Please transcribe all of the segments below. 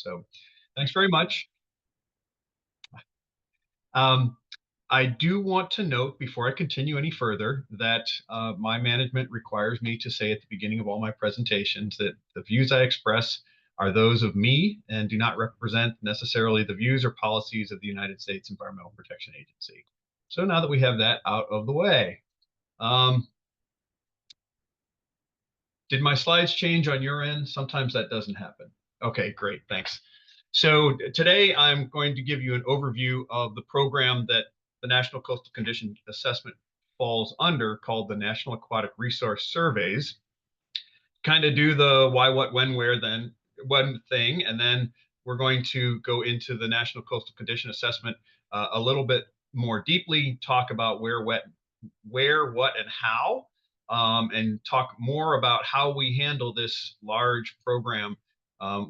So thanks very much. I do want to note before I continue any further that my management requires me to say at the beginning of all my presentations that the views I express are those of me and do not represent necessarily the views or policies of the United States Environmental Protection Agency. So now that we have that out of the way, did my slides change on your end? Sometimes that doesn't happen. Okay, great, thanks. So today I'm going to give you an overview of the program that the National Coastal Condition Assessment falls under, called the National Aquatic Resource Surveys. Kind of do the why, what, when, where, then one thing, and then we're going to go into the National Coastal Condition Assessment a little bit more deeply, talk about where, what, and how, and talk more about how we handle this large program,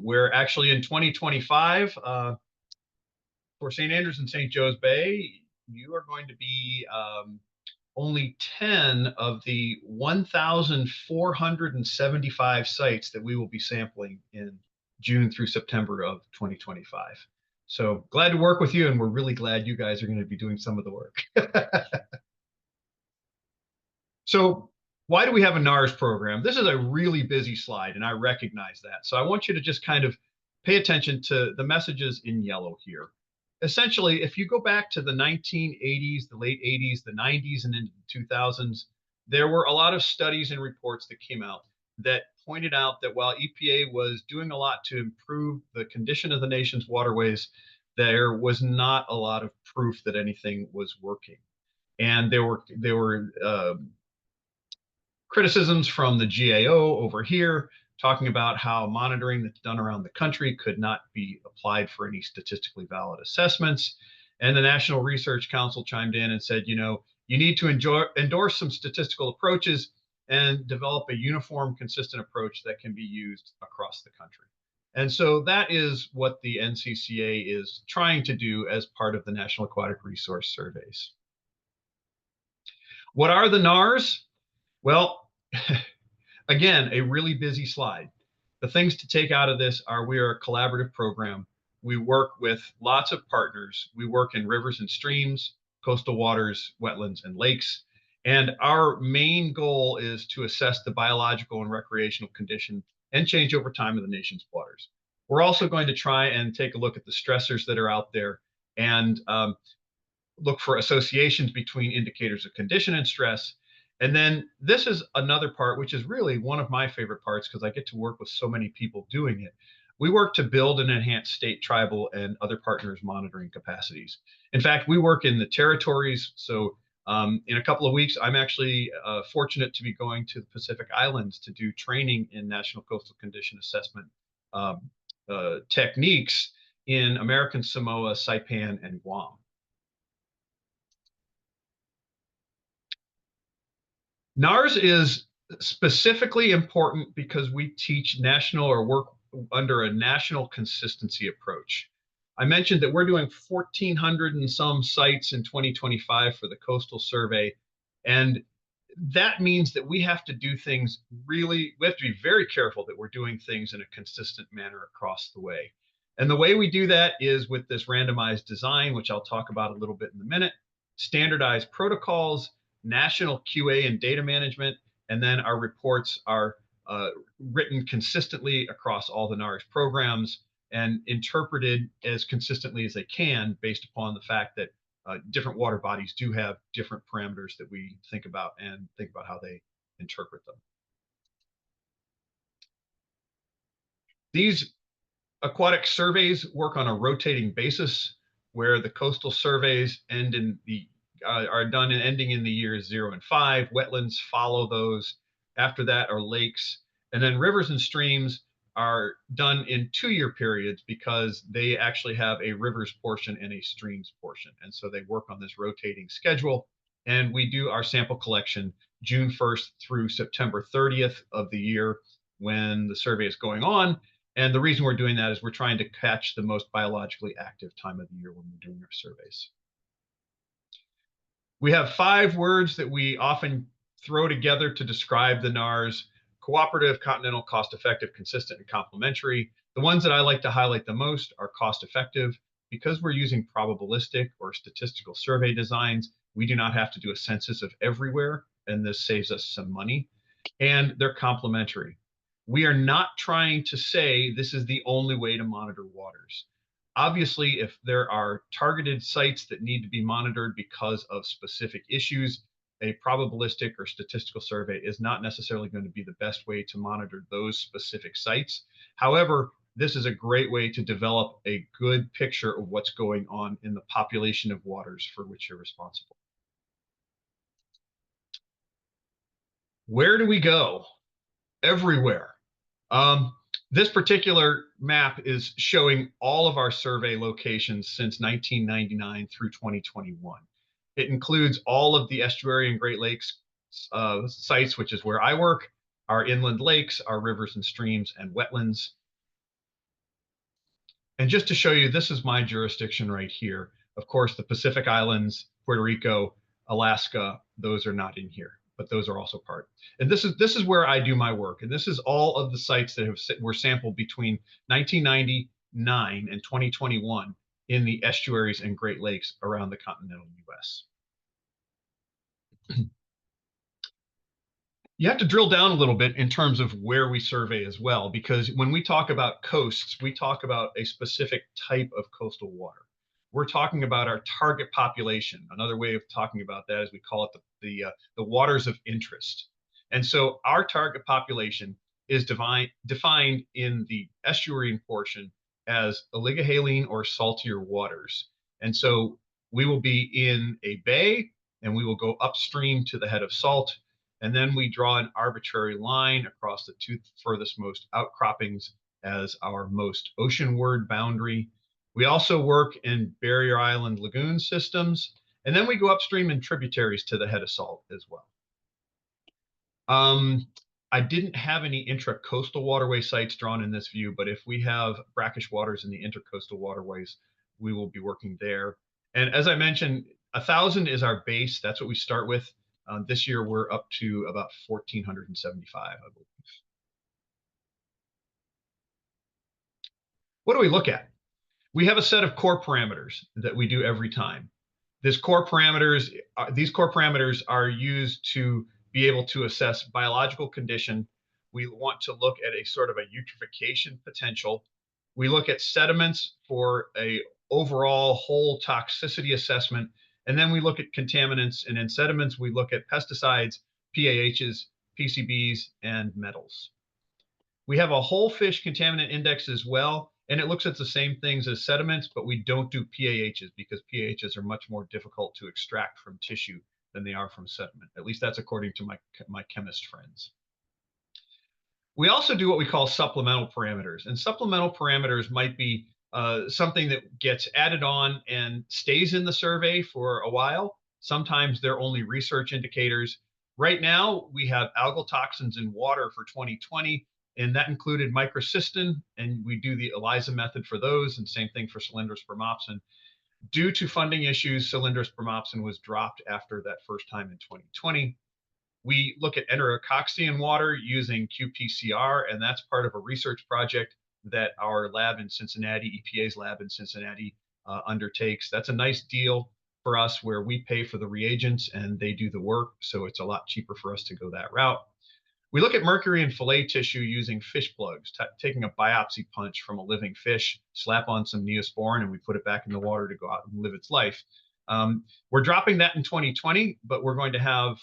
where actually in 2025, for St. Andrews and St. Joe's Bay, you are going to be only 10 of the 1,475 sites that we will be sampling in June through September of 2025. So glad to work with you, and we're really glad you guys are going to be doing some of the work. So why do we have a NARS program? This is a really busy slide, and I recognize that. So I want you to just kind of pay attention to the messages in yellow here. Essentially, if you go back to the 1980s, the late 80s, the 90s, and into the 2000s, there were a lot of studies and reports that came out that pointed out that while EPA was doing a lot to improve the condition of the nation's waterways, there was not a lot of proof that anything was working. And there were criticisms from the GAO over here, talking about how monitoring that's done around the country could not be applied for any statistically valid assessments. And the National Research Council chimed in and said, you know, you need to endorse some statistical approaches and develop a uniform, consistent approach that can be used across the country. And so that is what the NCCA is trying to do as part of the National Aquatic Resource Surveys. What are the NARS? Well, again, a really busy slide. The things to take out of this are we are a collaborative program. We work with lots of partners. We work in rivers and streams, coastal waters, wetlands, and lakes. And our main goal is to assess the biological and recreational condition and change over time of the nation's waters. We're also going to try and take a look at the stressors that are out there and look for associations between indicators of condition and stress. And then this is another part, which is really one of my favorite parts because I get to work with so many people doing it. We work to build and enhance state, tribal, and other partners' monitoring capacities. In fact, we work in the territories. So in a couple of weeks, I'm actually fortunate to be going to the Pacific Islands to do training in National Coastal Condition Assessment techniques in American Samoa, Saipan, and Guam. NARS is specifically important because we teach national or work under a national consistency approach. I mentioned that we're doing 1,400 and some sites in 2025 for the Coastal Survey. And that means that we have to do things we have to be very careful that we're doing things in a consistent manner across the way. And the way we do that is with this randomized design, which I'll talk about a little bit in a minute, standardized protocols, national QA and data management, and then our reports are written consistently across all the NARS programs and interpreted as consistently as they can based upon the fact that different water bodies do have different parameters that we think about how they interpret them. These aquatic surveys work on a rotating basis where the coastal surveys are done and ending in the years 0 and 5. Wetlands follow those. After that are lakes. And then rivers and streams are done in 2-year periods because they actually have a rivers portion and a streams portion. And so they work on this rotating schedule. And we do our sample collection June 1st through September 30th of the year when the survey is going on. And the reason we're doing that is we're trying to catch the most biologically active time of the year when we're doing our surveys. We have 5 words that we often throw together to describe the NARS: cooperative, continental, cost-effective, consistent, and complementary. The ones that I like to highlight the most are cost effective. Because we're using probabilistic or statistical survey designs, we do not have to do a census of everywhere, and this saves us some money. And they're complementary. We are not trying to say this is the only way to monitor waters. Obviously, if there are targeted sites that need to be monitored because of specific issues, a probabilistic or statistical survey is not necessarily going to be the best way to monitor those specific sites. However, this is a great way to develop a good picture of what's going on in the population of waters for which you're responsible. Where do we go? Everywhere. This particular map is showing all of our survey locations since 1999 through 2021. It includes all of the estuary and Great Lakes sites, which is where I work, our inland lakes, our rivers and streams, and wetlands. And just to show you, this is my jurisdiction right here. Of course, the Pacific Islands, Puerto Rico, Alaska, those are not in here, but those are also part. And this is where I do my work. And this is all of the sites that were sampled between 1999 and 2021 in the estuaries and Great Lakes around the continental US. You have to drill down a little bit in terms of where we survey as well, because when we talk about coasts, we talk about a specific type of coastal water. We're talking about our target population. Another way of talking about that is we call it the waters of interest. And so our target population is defined in the estuarine portion as oligohaline or saltier waters. And so we will be in a bay and we will go upstream to the head of salt. And then we draw an arbitrary line across the two furthest most outcroppings as our most oceanward boundary. We also work in barrier island lagoon systems, and then we go upstream in tributaries to the head of salt as well. I didn't have any intracoastal waterway sites drawn in this view, but if we have brackish waters in the intercoastal waterways, we will be working there. And as I mentioned, 1,000 is our base. That's what we start with. This year, we're up to about 1,475, I believe. What do we look at? We have a set of core parameters that we do every time. These core parameters are used to be able to assess biological condition. We want to look at a sort of a eutrophication potential. We look at sediments for a overall whole toxicity assessment. And then we look at contaminants, and in sediments, we look at pesticides, PAHs, PCBs, and metals. We have a whole fish contaminant index as well, and it looks at the same things as sediments, but we don't do PAHs because PAHs are much more difficult to extract from tissue than they are from sediment. At least that's according to my chemist friends. We also do what we call supplemental parameters, and supplemental parameters might be something that gets added on and stays in the survey for a while. Sometimes they're only research indicators. Right now, we have algal toxins in water for 2020, and that included microcystin, and we do the ELISA method for those, and same thing for cylindrospermopsin. Due to funding issues, cylindrospermopsin was dropped after that first time in 2020. We look at enterococcus in water using qPCR, and that's part of a research project that our lab in Cincinnati, EPA's lab in Cincinnati, undertakes. That's a nice deal for us where we pay for the reagents and they do the work, so it's a lot cheaper for us to go that route. We look at mercury in fillet tissue using fish plugs, taking a biopsy punch from a living fish, slap on some Neosporin, and we put it back in the water to go out and live its life. We're dropping that in 2020, but we're going to have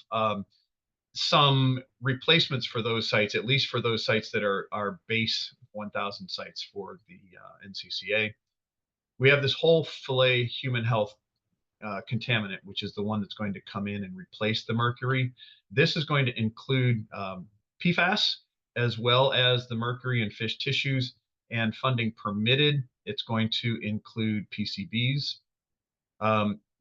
some replacements for those sites, at least for those sites that are our base 1,000 sites for the NCCA. We have this whole fillet human health contaminant, which is the one that's going to come in and replace the mercury. This is going to include PFAS as well as the mercury in fish tissues, and funding permitted, it's going to include PCBs.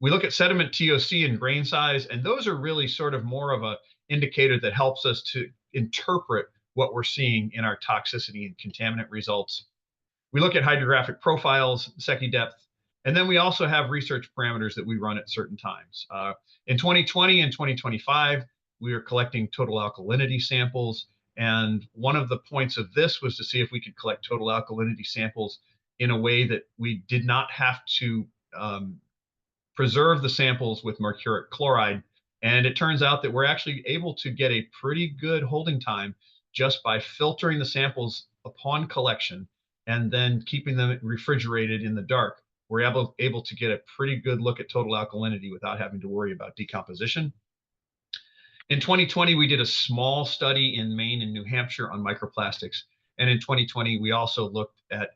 We look at sediment TOC and grain size, and those are really sort of more of an indicator that helps us to interpret what we're seeing in our toxicity and contaminant results. We look at hydrographic profiles, Secchi depth, and then we also have research parameters that we run at certain times. In 2020 and 2025, we are collecting total alkalinity samples, And one of the points of this was to see if we could collect total alkalinity samples in a way that we did not have to preserve the samples with mercuric chloride. And it turns out that we're actually able to get a pretty good holding time just by filtering the samples upon collection and then keeping them refrigerated in the dark. We're able to get a pretty good look at total alkalinity without having to worry about decomposition. In 2020, we did a small study in Maine and New Hampshire on microplastics. And in 2020, we also looked at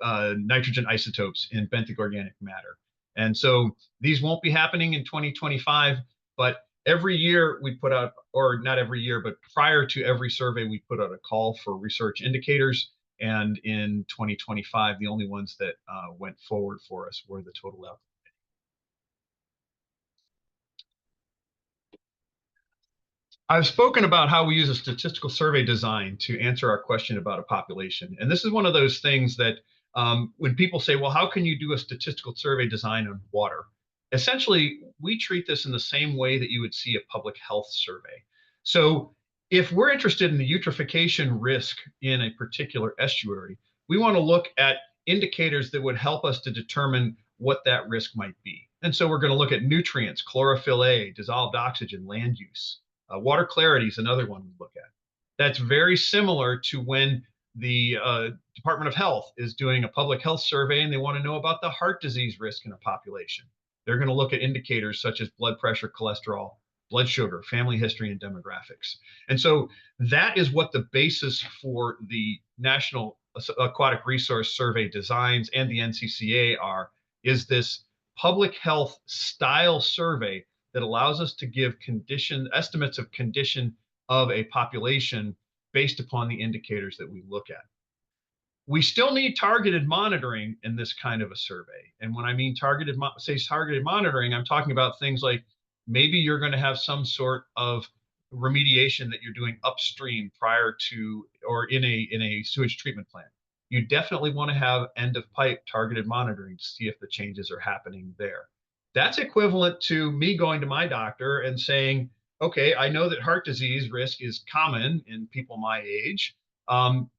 nitrogen isotopes in benthic organic matter. And so these won't be happening in 2025, but every year we put out, or not every year, but prior to every survey, we put out a call for research indicators. And in 2025, the only ones that went forward for us were the total alkalinity. I've spoken about how we use a statistical survey design to answer our question about a population. And this is one of those things that when people say, well, how can you do a statistical survey design on water? Essentially, we treat this in the same way that you would see a public health survey. So if we're interested in the eutrophication risk in a particular estuary, we want to look at indicators that would help us to determine what that risk might be. And so we're going to look at nutrients, chlorophyll A, dissolved oxygen, land use. Water clarity is another one we look at. That's very similar to when the Department of Health is doing a public health survey and they want to know about the heart disease risk in a population. They're going to look at indicators such as blood pressure, cholesterol, blood sugar, family history, and demographics. And so that is what the basis for the National Aquatic Resource Survey designs and the NCCA are, is this public health style survey that allows us to give estimates of condition of a population based upon the indicators that we look at. We still need targeted monitoring in this kind of a survey. And when I mean targeted monitoring, I'm talking about things like maybe you're going to have some sort of remediation that you're doing upstream prior to or in a sewage treatment plant. You definitely want to have end of pipe targeted monitoring to see if the changes are happening there. That's equivalent to me going to my doctor and saying, okay, I know that heart disease risk is common in people my age.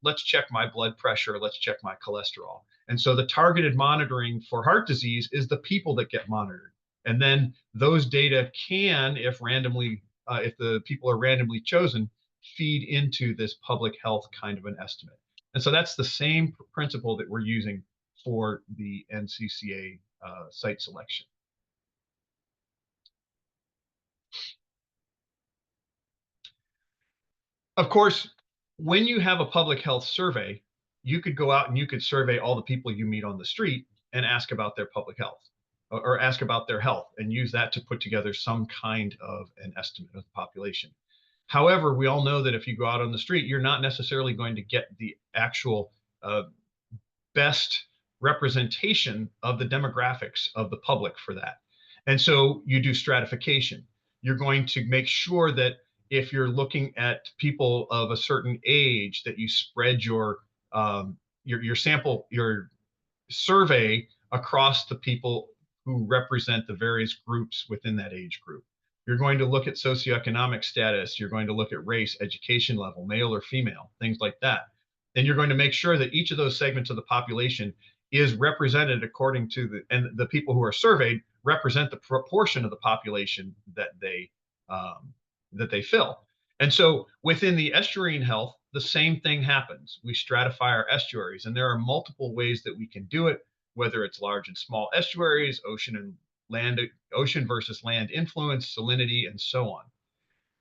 Let's check my blood pressure. Let's check my cholesterol. And so the targeted monitoring for heart disease is the people that get monitored. And then those data can, if the people are randomly chosen, feed into this public health kind of an estimate. And so that's the same principle that we're using for the NCCA site selection. Of course, when you have a public health survey, you could go out and you could survey all the people you meet on the street and ask about their public health or ask about their health and use that to put together some kind of an estimate of the population. However, we all know that if you go out on the street, you're not necessarily going to get the actual best representation of the demographics of the public for that. And so you do stratification. You're going to make sure that if you're looking at people of a certain age, that you spread your sample, your survey across the people who represent the various groups within that age group. You're going to look at socioeconomic status. You're going to look at race, education level, male or female, things like that. And you're going to make sure that each of those segments of the population is represented according to the people who are surveyed represent the proportion of the population that they fill. And so within the estuarine health, the same thing happens. We stratify our estuaries, and there are multiple ways that we can do it, whether it's large and small estuaries, ocean versus land influence, salinity, and so on.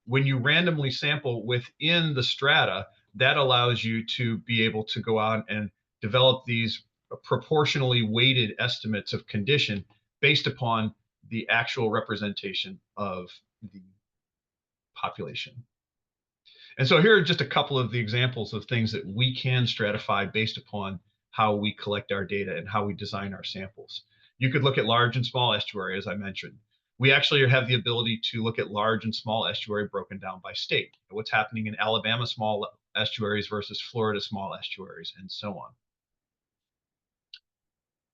When you randomly sample within the strata, that allows you to be able to go out and develop these proportionally weighted estimates of condition based upon the actual representation of the population. And so here are just a couple of the examples of things that we can stratify based upon how we collect our data and how we design our samples. You could look at large and small estuary, as I mentioned. We actually have the ability to look at large and small estuary broken down by state. What's happening in Alabama small estuaries versus Florida small estuaries, and so on.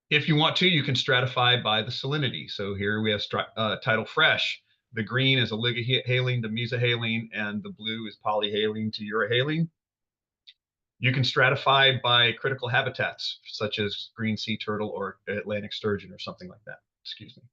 If you want to, you can stratify by the salinity. So here we have tidal fresh The green is oligohaline to mesohaline, and the blue is polyhaline to urohaline. You can stratify by critical habitats, such as green sea turtle or Atlantic sturgeon or something like that. Excuse me.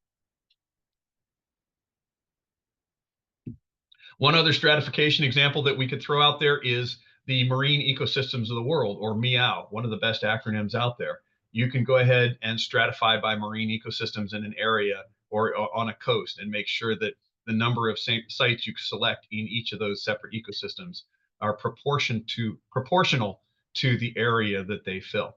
One other stratification example that we could throw out there is the marine ecosystems of the world, or MEOW, one of the best acronyms out there. You can go ahead and stratify by marine ecosystems in an area or on a coast and make sure that the number of sites you select in each of those separate ecosystems are proportional to the area that they fill.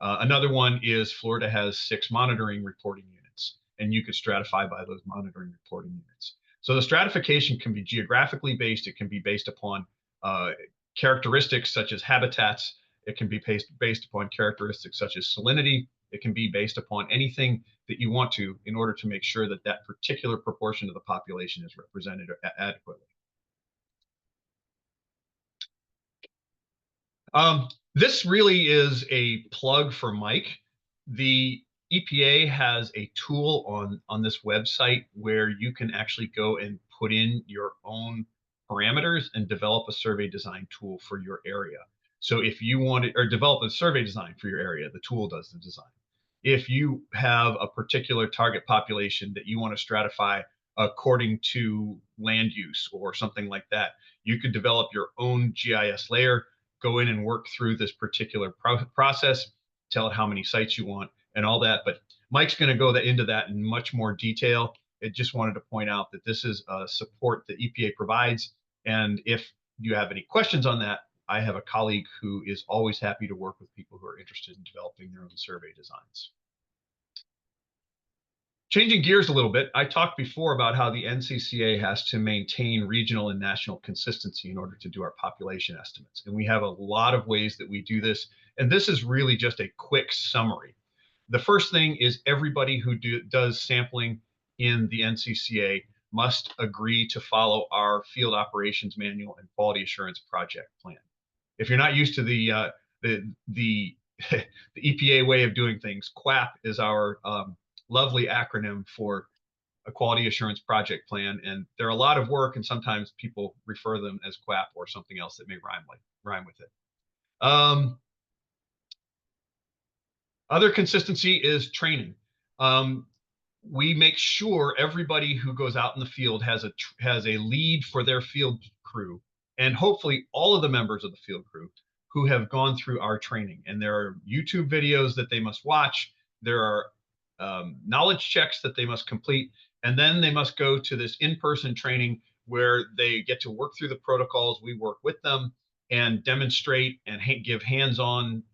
Another one is Florida has 6 monitoring reporting units, and you could stratify by those monitoring reporting units. So the stratification can be geographically based. It can be based upon characteristics such as habitats. It can be based upon characteristics such as salinity. It can be based upon anything that you want to in order to make sure that that particular proportion of the population is represented adequately. This really is a plug for Mike. The EPA has a tool on this website where you can actually go and put in your own parameters and develop a survey design tool for your area. So if you want to, or develop a survey design for your area, the tool does the design. If you have a particular target population that you want to stratify according to land use or something like that, you could develop your own GIS layer, go in and work through this particular process, tell it how many sites you want and all that. But Mike's going to go into that in much more detail. I just wanted to point out that this is support that EPA provides. And if you have any questions on that, I have a colleague who is always happy to work with people who are interested in developing their own survey designs. Changing gears a little bit, I talked before about how the NCCA has to maintain regional and national consistency in order to do our population estimates. And we have a lot of ways that we do this. And this is really just a quick summary. The first thing is everybody who does sampling in the NCCA must agree to follow our field operations manual and quality assurance project plan. If you're not used to the the EPA way of doing things, QAP is our lovely acronym for a quality assurance project plan. And they're a lot of work, and sometimes people refer them as QAP or something else that may rhyme with it. Other consistency is training. We make sure everybody who goes out in the field has a lead for their field crew, and hopefully all of the members of the field crew who have gone through our training. And there are YouTube videos that they must watch. There are knowledge checks that they must complete, and then they must go to this in-person training where they get to work through the protocols. We work with them and demonstrate and give hands-on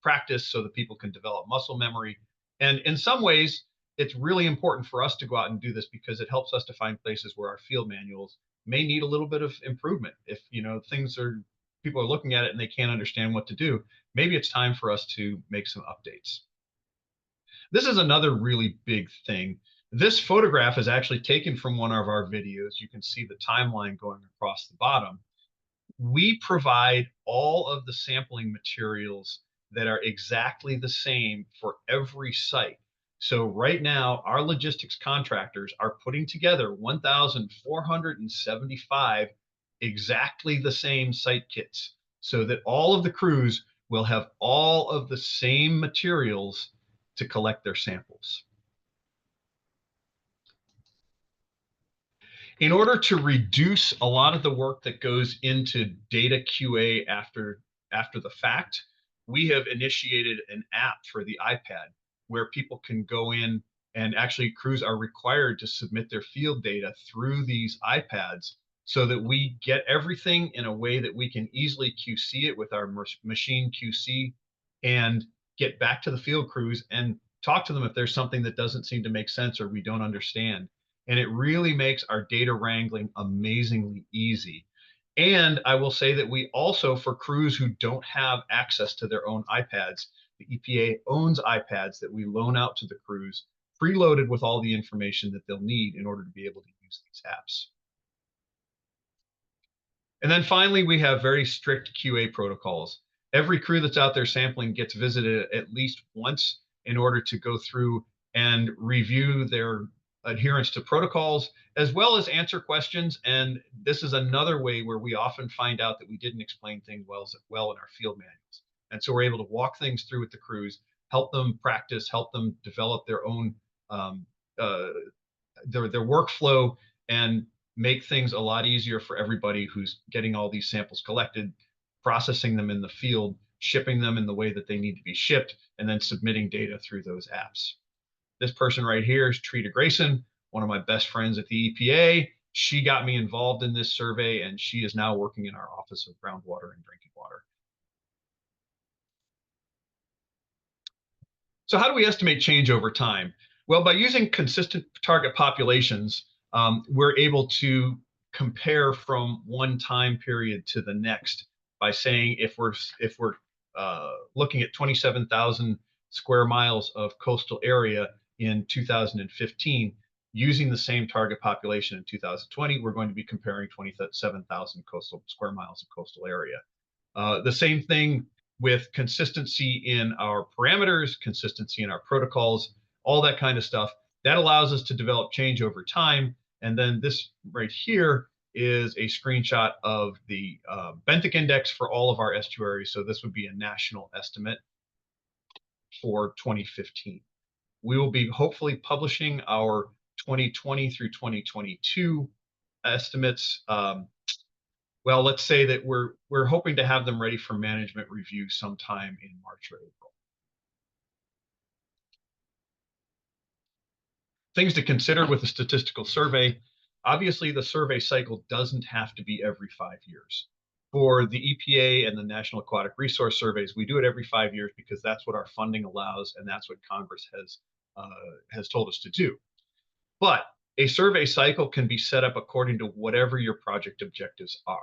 practice so that people can develop muscle memory. And in some ways, it's really important for us to go out and do this because it helps us to find places where our field manuals may need a little bit of improvement. If people are looking at it and they can't understand what to do, maybe it's time for us to make some updates. This is another really big thing. This photograph is actually taken from one of our videos. You can see the timeline going across the bottom. We provide all of the sampling materials that are exactly the same for every site. So right now, our logistics contractors are putting together 1,475 exactly the same site kits so that all of the crews will have all of the same materials to collect their samples. In order to reduce a lot of the work that goes into data QA after the fact, we have initiated an app for the iPad where people can go in, and actually crews are required to submit their field data through these iPads so that we get everything in a way that we can easily QC it with our machine QC and get back to the field crews and talk to them if there's something that doesn't seem to make sense or we don't understand. And it really makes our data wrangling amazingly easy. And I will say that we also, for crews who don't have access to their own iPads, the EPA owns iPads that we loan out to the crews, preloaded with all the information that they'll need in order to be able to use these apps. And then finally, we have very strict QA protocols. Every crew that's out there sampling gets visited at least once in order to go through and review their adherence to protocols, as well as answer questions. And this is another way where we often find out that we didn't explain things well in our field manuals. And so we're able to walk things through with the crews, help them practice, help them develop their own um, uh, their workflow, and make things a lot easier for everybody who's getting all these samples collected, processing them in the field, shipping them in the way that they need to be shipped, and then submitting data through those apps. This person right here is Trita Grayson, one of my best friends at the EPA. She got me involved in this survey, and she is now working in our Office of Groundwater and Drinking Water. So how do we estimate change over time? Well, by using consistent target populations, we're able to compare from one time period to the next by saying if we're looking at 27,000 square miles of coastal area in 2015, using the same target population in 2020, we're going to be comparing 27,000 coastal square miles of coastal area. The same thing with consistency in our parameters, consistency in our protocols, all that kind of stuff. That allows us to develop change over time. And then this right here is a screenshot of the benthic index for all of our estuaries. So this would be a national estimate for 2015. We will be hopefully publishing our 2020 through 2022 estimates. Well, let's say that we're hoping to have them ready for management review sometime in March or April. Things to consider with a statistical survey. Obviously, the survey cycle doesn't have to be every 5 years. For the EPA and the National Aquatic Resource Surveys, we do it every 5 years because that's what our funding allows, and that's what Congress has told us to do. But a survey cycle can be set up according to whatever your project objectives are.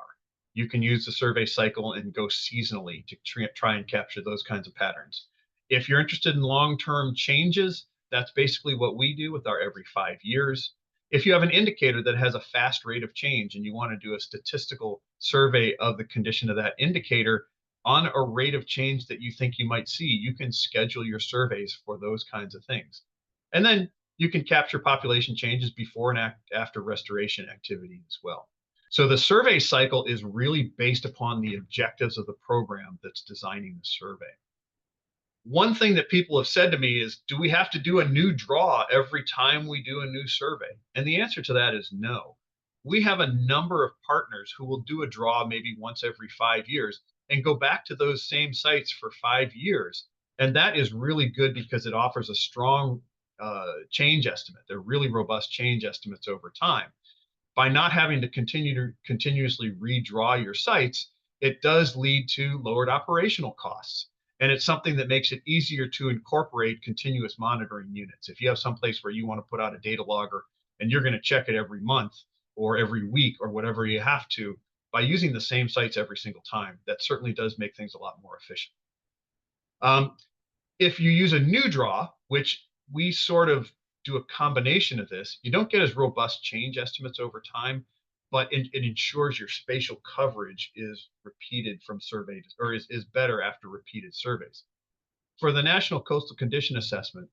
You can use the survey cycle and go seasonally to try and capture those kinds of patterns. If you're interested in long-term changes, that's basically what we do with our every 5 years. If you have an indicator that has a fast rate of change and you want to do a statistical survey of the condition of that indicator on a rate of change that you think you might see, you can schedule your surveys for those kinds of things. And then you can capture population changes before and after restoration activity as well. So the survey cycle is really based upon the objectives of the program that's designing the survey. One thing that people have said to me is, do we have to do a new draw every time we do a new survey? And the answer to that is no. We have a number of partners who will do a draw maybe once every 5 years and go back to those same sites for 5 years. And that is really good because it offers a strong change estimate. They're really robust change estimates over time. By not having to continuously redraw your sites, it does lead to lowered operational costs. And it's something that makes it easier to incorporate continuous monitoring units. If you have some place where you want to put out a data logger and you're going to check it every month or every week or whatever you have to, by using the same sites every single time, that certainly does make things a lot more efficient. If you use a new draw, which we sort of do a combination of this, you don't get as robust change estimates over time, but it ensures your spatial coverage is repeated from surveys, or is better after repeated surveys. For the National Coastal Condition Assessment,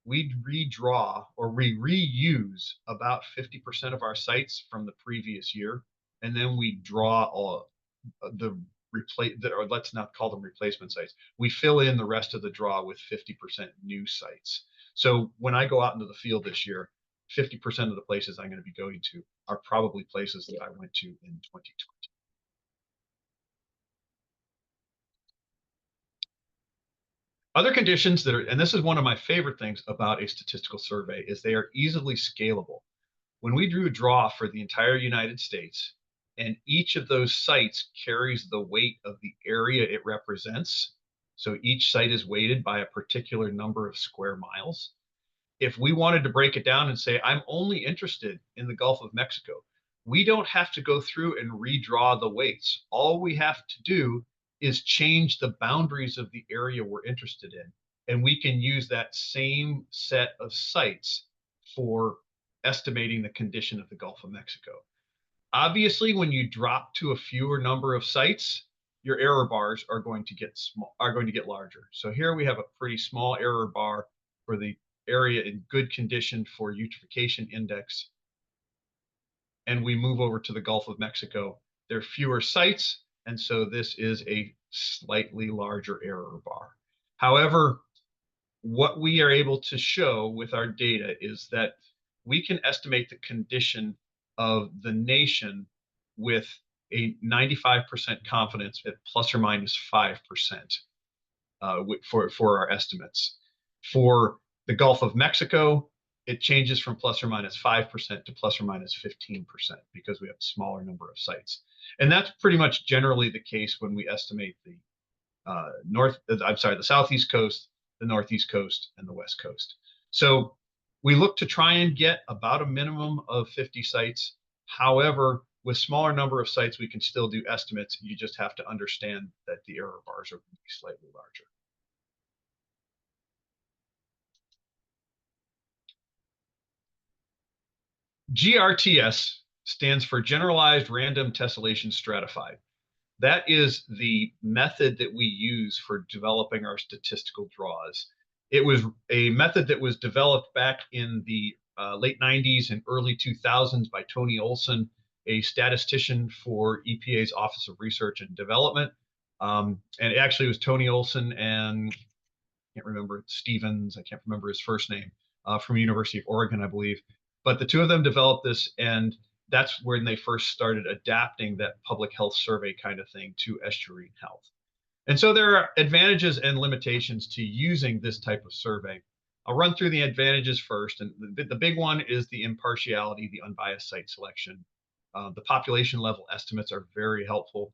we redraw or we reuse about 50% of our sites from the previous year, and then we draw all or let's not call them replacement sites. We fill in the rest of the draw with 50% new sites. So when I go out into the field this year, 50% of the places I'm going to be going to are probably places that I went to in 2020. Other conditions that are, and this is one of my favorite things about a statistical survey, is they are easily scalable. When we drew a draw for the entire United States, and each of those sites carries the weight of the area it represents, so each site is weighted by a particular number of square miles. If we wanted to break it down and say, I'm only interested in the Gulf of Mexico, we don't have to go through and redraw the weights. All we have to do is change the boundaries of the area we're interested in. And we can use that same set of sites for estimating the condition of the Gulf of Mexico. Obviously, when you drop to a fewer number of sites, your error bars are going to get larger. So here we have a pretty small error bar for the area in good condition for eutrophication index, and we move over to the Gulf of Mexico, there are fewer sites, and so this is a slightly larger error bar. However, what we are able to show with our data is that we can estimate the condition of the nation with a 95% confidence at plus or minus 5% for our estimates. For the Gulf of Mexico, it changes from plus or minus 5% to plus or minus 15% because we have a smaller number of sites. And that's pretty much generally the case when we estimate the the southeast coast, the northeast coast, and the west coast. So we look to try and get about a minimum of 50 sites. However, with smaller number of sites, we can still do estimates. You just have to understand that the error bars are going to be slightly larger. GRTS stands for Generalized Random Tessellation Stratified. That is the method that we use for developing our statistical draws. It was a method that was developed back in the late 90s and early 2000s by Tony Olson, a statistician for EPA's Office of Research and Development. And it actually was Tony Olson and I can't remember Stevens, I can't remember his first name, from University of Oregon, I believe. But the two of them developed this, and that's when they first started adapting that public health survey kind of thing to estuary health. And so there are advantages and limitations to using this type of survey. I'll run through the advantages first. And the big one is the impartiality, the unbiased site selection. The population level estimates are very helpful.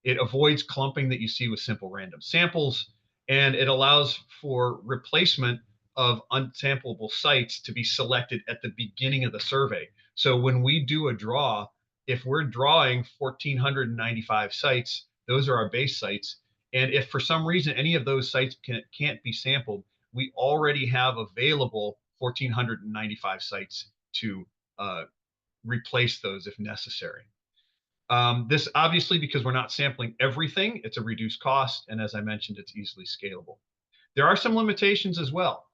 It avoids clumping that you see with simple random samples, and it allows for replacement of unsamplable sites to be selected at the beginning of the survey. So when we do a draw, if we're drawing 1,495 sites, those are our base sites. And if for some reason any of those sites can't be sampled, we already have available 1,495 sites to replace those if necessary. This obviously, because we're not sampling everything, it's a reduced cost. And as I mentioned, it's easily scalable. There are some limitations as well.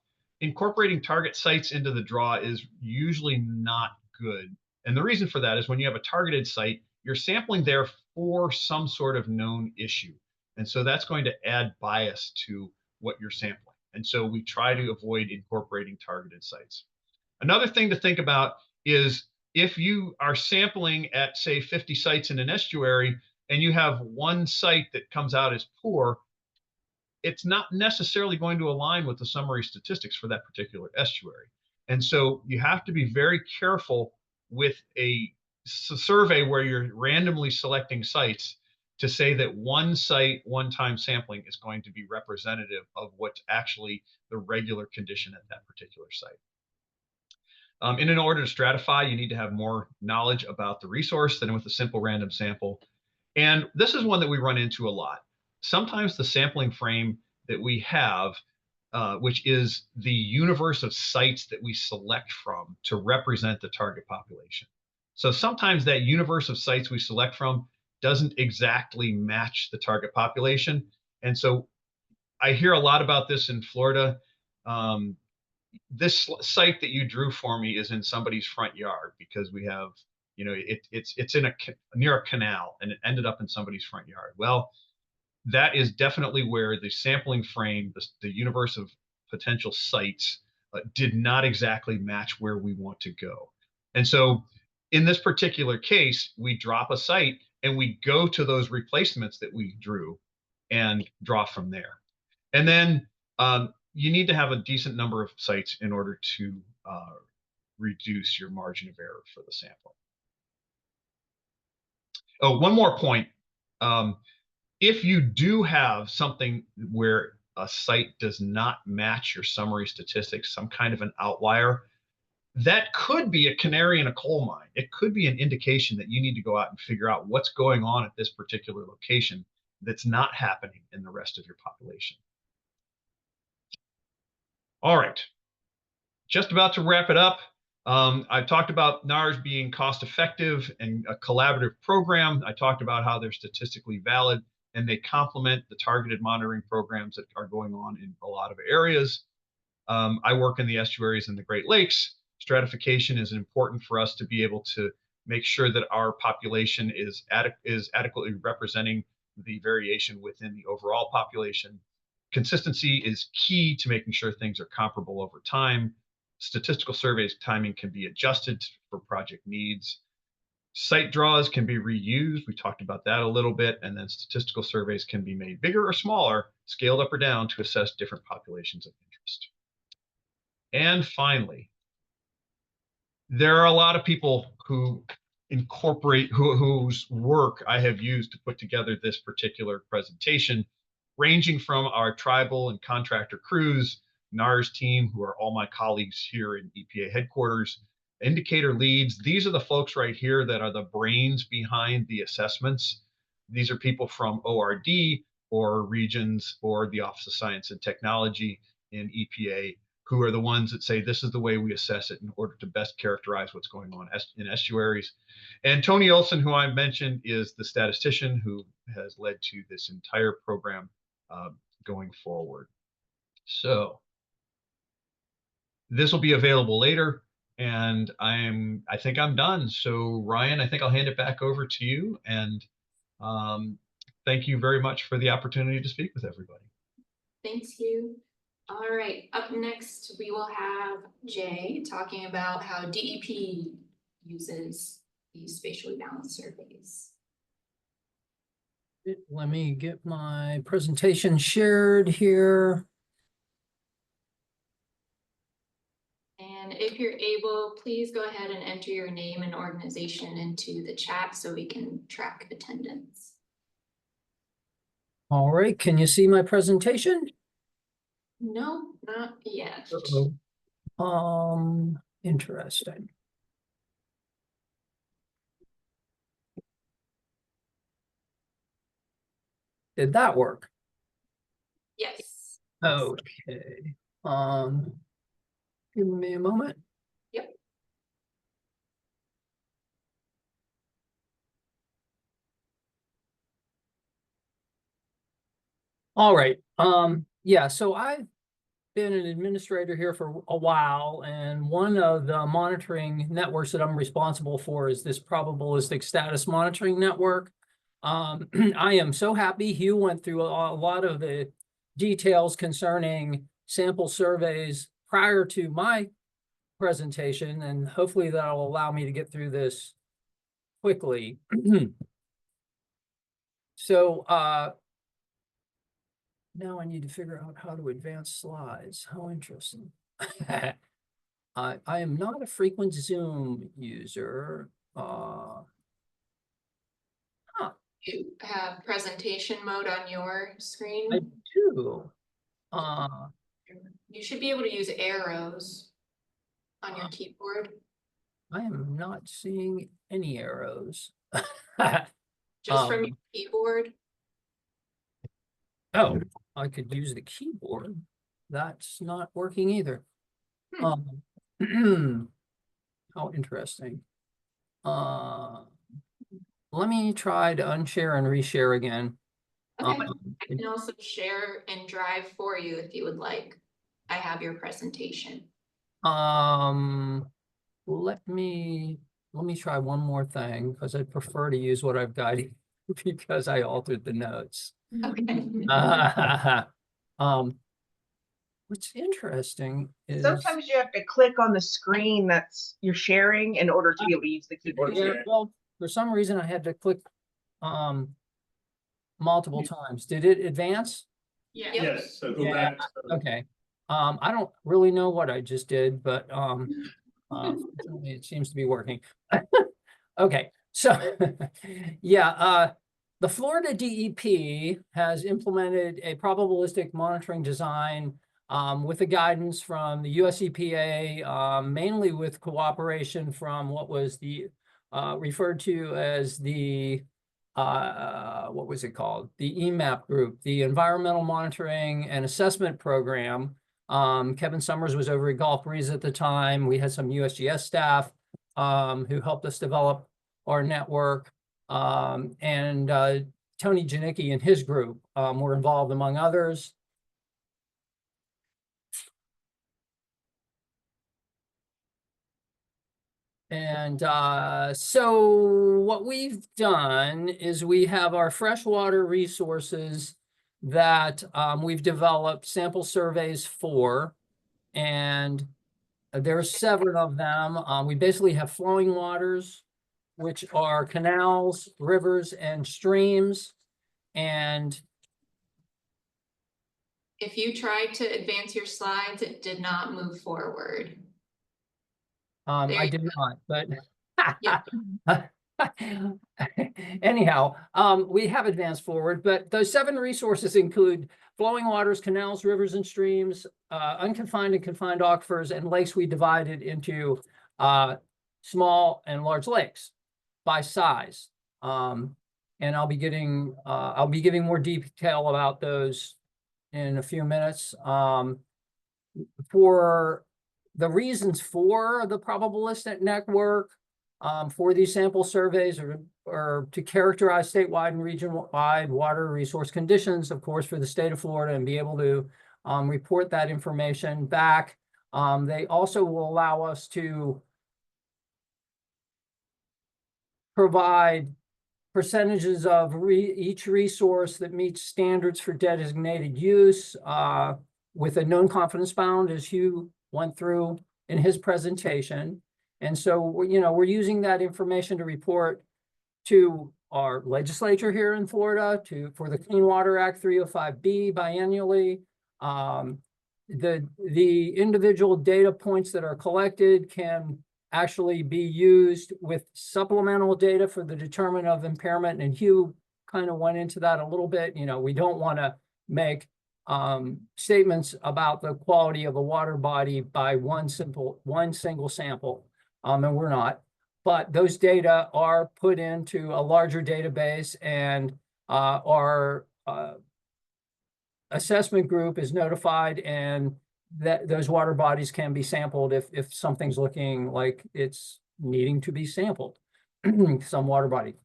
Incorporating target sites into the draw is usually not good. And the reason for that is when you have a targeted site, you're sampling there for some sort of known issue. And so that's going to add bias to what you're sampling. And so we try to avoid incorporating targeted sites. Another thing to think about is if you are sampling at, say, 50 sites in an estuary and you have one site that comes out as poor, it's not necessarily going to align with the summary statistics for that particular estuary. And so you have to be very careful with a survey where you're randomly selecting sites to say that one site, one-time sampling is going to be representative of what's actually the regular condition at that particular site. In order to stratify, you need to have more knowledge about the resource than with a simple random sample. And this is one that we run into a lot. Sometimes the sampling frame that we have, which is the universe of sites that we select from to represent the target population. So sometimes that universe of sites we select from doesn't exactly match the target population. And so I hear a lot about this in Florida. This site that you drew for me is in somebody's front yard because we have, you know, it's in near a canal and it ended up in somebody's front yard. Well, that is definitely where the sampling frame, the universe of potential sites, did not exactly match where we want to go. And so in this particular case, we drop a site and we go to those replacements that we drew and draw from there. And then you need to have a decent number of sites in order to reduce your margin of error for the sample. Oh, one more point. If you do have something where a site does not match your summary statistics, some kind of an outlier, that could be a canary in a coal mine. It could be an indication that you need to go out and figure out what's going on at this particular location that's not happening in the rest of your population. All right, just about to wrap it up. I talked about NARS being cost effective and a collaborative program. I talked about how they're statistically valid and they complement the targeted monitoring programs that are going on in a lot of areas. I work in the estuaries and the Great Lakes. Stratification is important for us to be able to make sure that our population is adequately representing the variation within the overall population. Consistency is key to making sure things are comparable over time. Statistical surveys timing can be adjusted for project needs. Site draws can be reused. We talked about that a little bit. And then statistical surveys can be made bigger or smaller, scaled up or down to assess different populations of interest. And finally, there are a lot of people who incorporate, whose work I have used to put together this particular presentation, ranging from our tribal and contractor crews, NARS team, who are all my colleagues here in EPA headquarters, indicator leads. These are the folks right here that are the brains behind the assessments. These are people from ORD or regions or the Office of Science and Technology in EPA, who are the ones that say this is the way we assess it in order to best characterize what's going on in estuaries. And Tony Olson, who I mentioned, is the statistician who has led to this entire program going forward. So this will be available later, and I think I'm done. So Ryan, I think I'll hand it back over to you, and thank you very much for the opportunity to speak with everybody. Thanks, Hugh. All right, up next, we will have Jay talking about how DEP uses these spatially balanced surveys. Let me get my presentation shared here. And if you're able, please go ahead and enter your name and organization into the chat so we can track attendance. All right, can you see my presentation? No, not yet. Interesting. Did that work? Yes. Okay. Give me a moment. Yep. All right. Yeah, so I've been an administrator here for a while, and one of the monitoring networks that I'm responsible for is this probabilistic status monitoring network. I am so happy Hugh went through a lot of the details concerning sample surveys prior to my presentation, and hopefully that'll allow me to get through this quickly. So now I need to figure out how to advance slides. How interesting. I am not a frequent Zoom user. You have presentation mode on your screen? I do. You should be able to use arrows on your keyboard. I am not seeing any arrows. Just from your keyboard. Oh, I could use the keyboard. That's not working either. How interesting. Let me try to unshare and reshare again. Okay, I can also share and drive for you if you would like. I have your presentation. Let me try one more thing, because I prefer to use what I've got because I altered the notes. Okay. What's interesting is sometimes you have to click on the screen that's you're sharing in order to be able to use the keyboard. yeah, well, for some reason I had to click multiple times. Did it advance? Yeah. Yes, so go back. Okay. I don't really know what I just did, but it seems to be working. Okay, so yeah, the Florida DEP has implemented a probabilistic monitoring design with the guidance from the US EPA, mainly with cooperation from what was the referred to as the what was it called? The EMAP group, the Environmental Monitoring and Assessment Program. Kevin Summers was over at Gulf Breeze at the time. We had some USGS staff who helped us develop our network. And Tony Janicki and his group were involved, among others. And so what we've done is we have our freshwater resources that we've developed sample surveys for, and there's 7 of them. We basically have flowing waters, which are canals, rivers, and streams. And If you tried to advance your slides, it did not move forward. There I you did not, but Yep. anyhow, we have advanced forward, but those 7 resources include flowing waters, canals, rivers, and streams, unconfined and confined aquifers, and lakes we divided into small and large lakes by size. And I'll be giving more detail about those in a few minutes. For the reasons for the probabilistic network for these sample surveys are to characterize statewide and region-wide water resource conditions, of course, for the state of Florida, and be able to report that information back. They also will allow us to provide percentages of each resource that meets standards for designated use with a known confidence bound, as Hugh went through in his presentation. And so, we're using that information to report to our legislature here in Florida, for the Clean Water Act 305B biannually. The individual data points that are collected can actually be used with supplemental data for the determinant of impairment. And Hugh kind of went into that a little bit. We don't want to make statements about the quality of a water body by one single sample, and we're not. But those data are put into a larger database, and our assessment group is notified, and that those water bodies can be sampled if something's looking like it's needing to be sampled, some water body.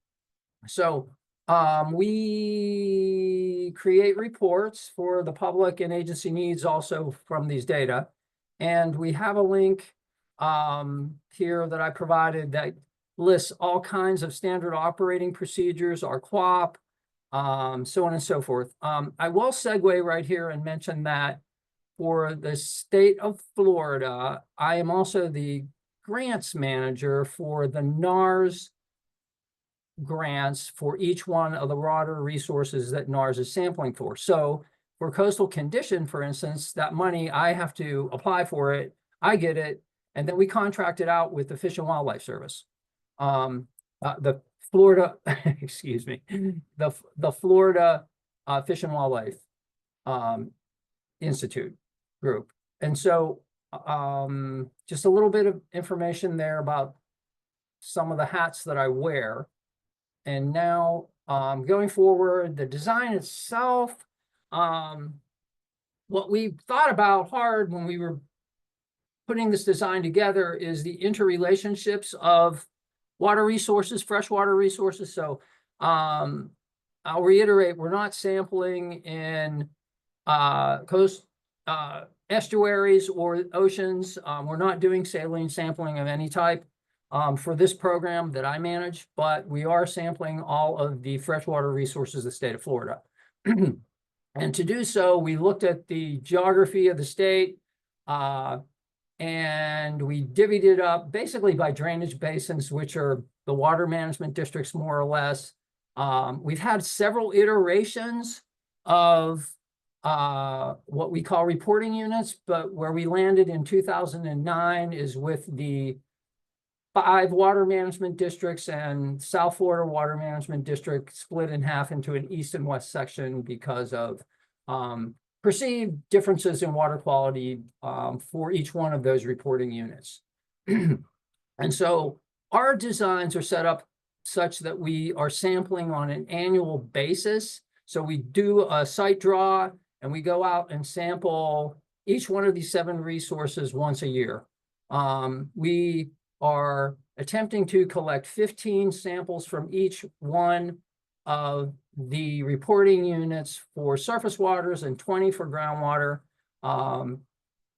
So we create reports for the public and agency needs also from these data. And we have a link here that I provided that lists all kinds of standard operating procedures, our QOP, so on and so forth. I will segue right here and mention that for the state of Florida, I am also the grants manager for the NARS grants for each one of the water resources that NARS is sampling for. So for coastal condition, for instance, that money, I have to apply for it, I get it, and then we contract it out with the Fish and Wildlife Service. The Florida, excuse me, the Florida Fish and Wildlife Institute group. And so just a little bit of information there about some of the hats that I wear. And now going forward, the design itself, what we thought about hard when we were putting this design together is the interrelationships of water resources, freshwater resources. So I'll reiterate, we're not sampling in estuaries or oceans. We're not doing saline sampling of any type for this program that I manage, but we are sampling all of the freshwater resources of the state of Florida. And to do so, we looked at the geography of the state, and we divvied it up basically by drainage basins, which are the water management districts, more or less. We've had several iterations of what we call reporting units, but where we landed in 2009 is with the 5 water management districts and South Florida Water Management District split in half into an east and west section because of perceived differences in water quality for each one of those reporting units. And so our designs are set up such that we are sampling on an annual basis. So we do a site draw and we go out and sample each one of these 7 resources once a year. We are attempting to collect 15 samples from each one of the reporting units for surface waters and 20 for groundwater.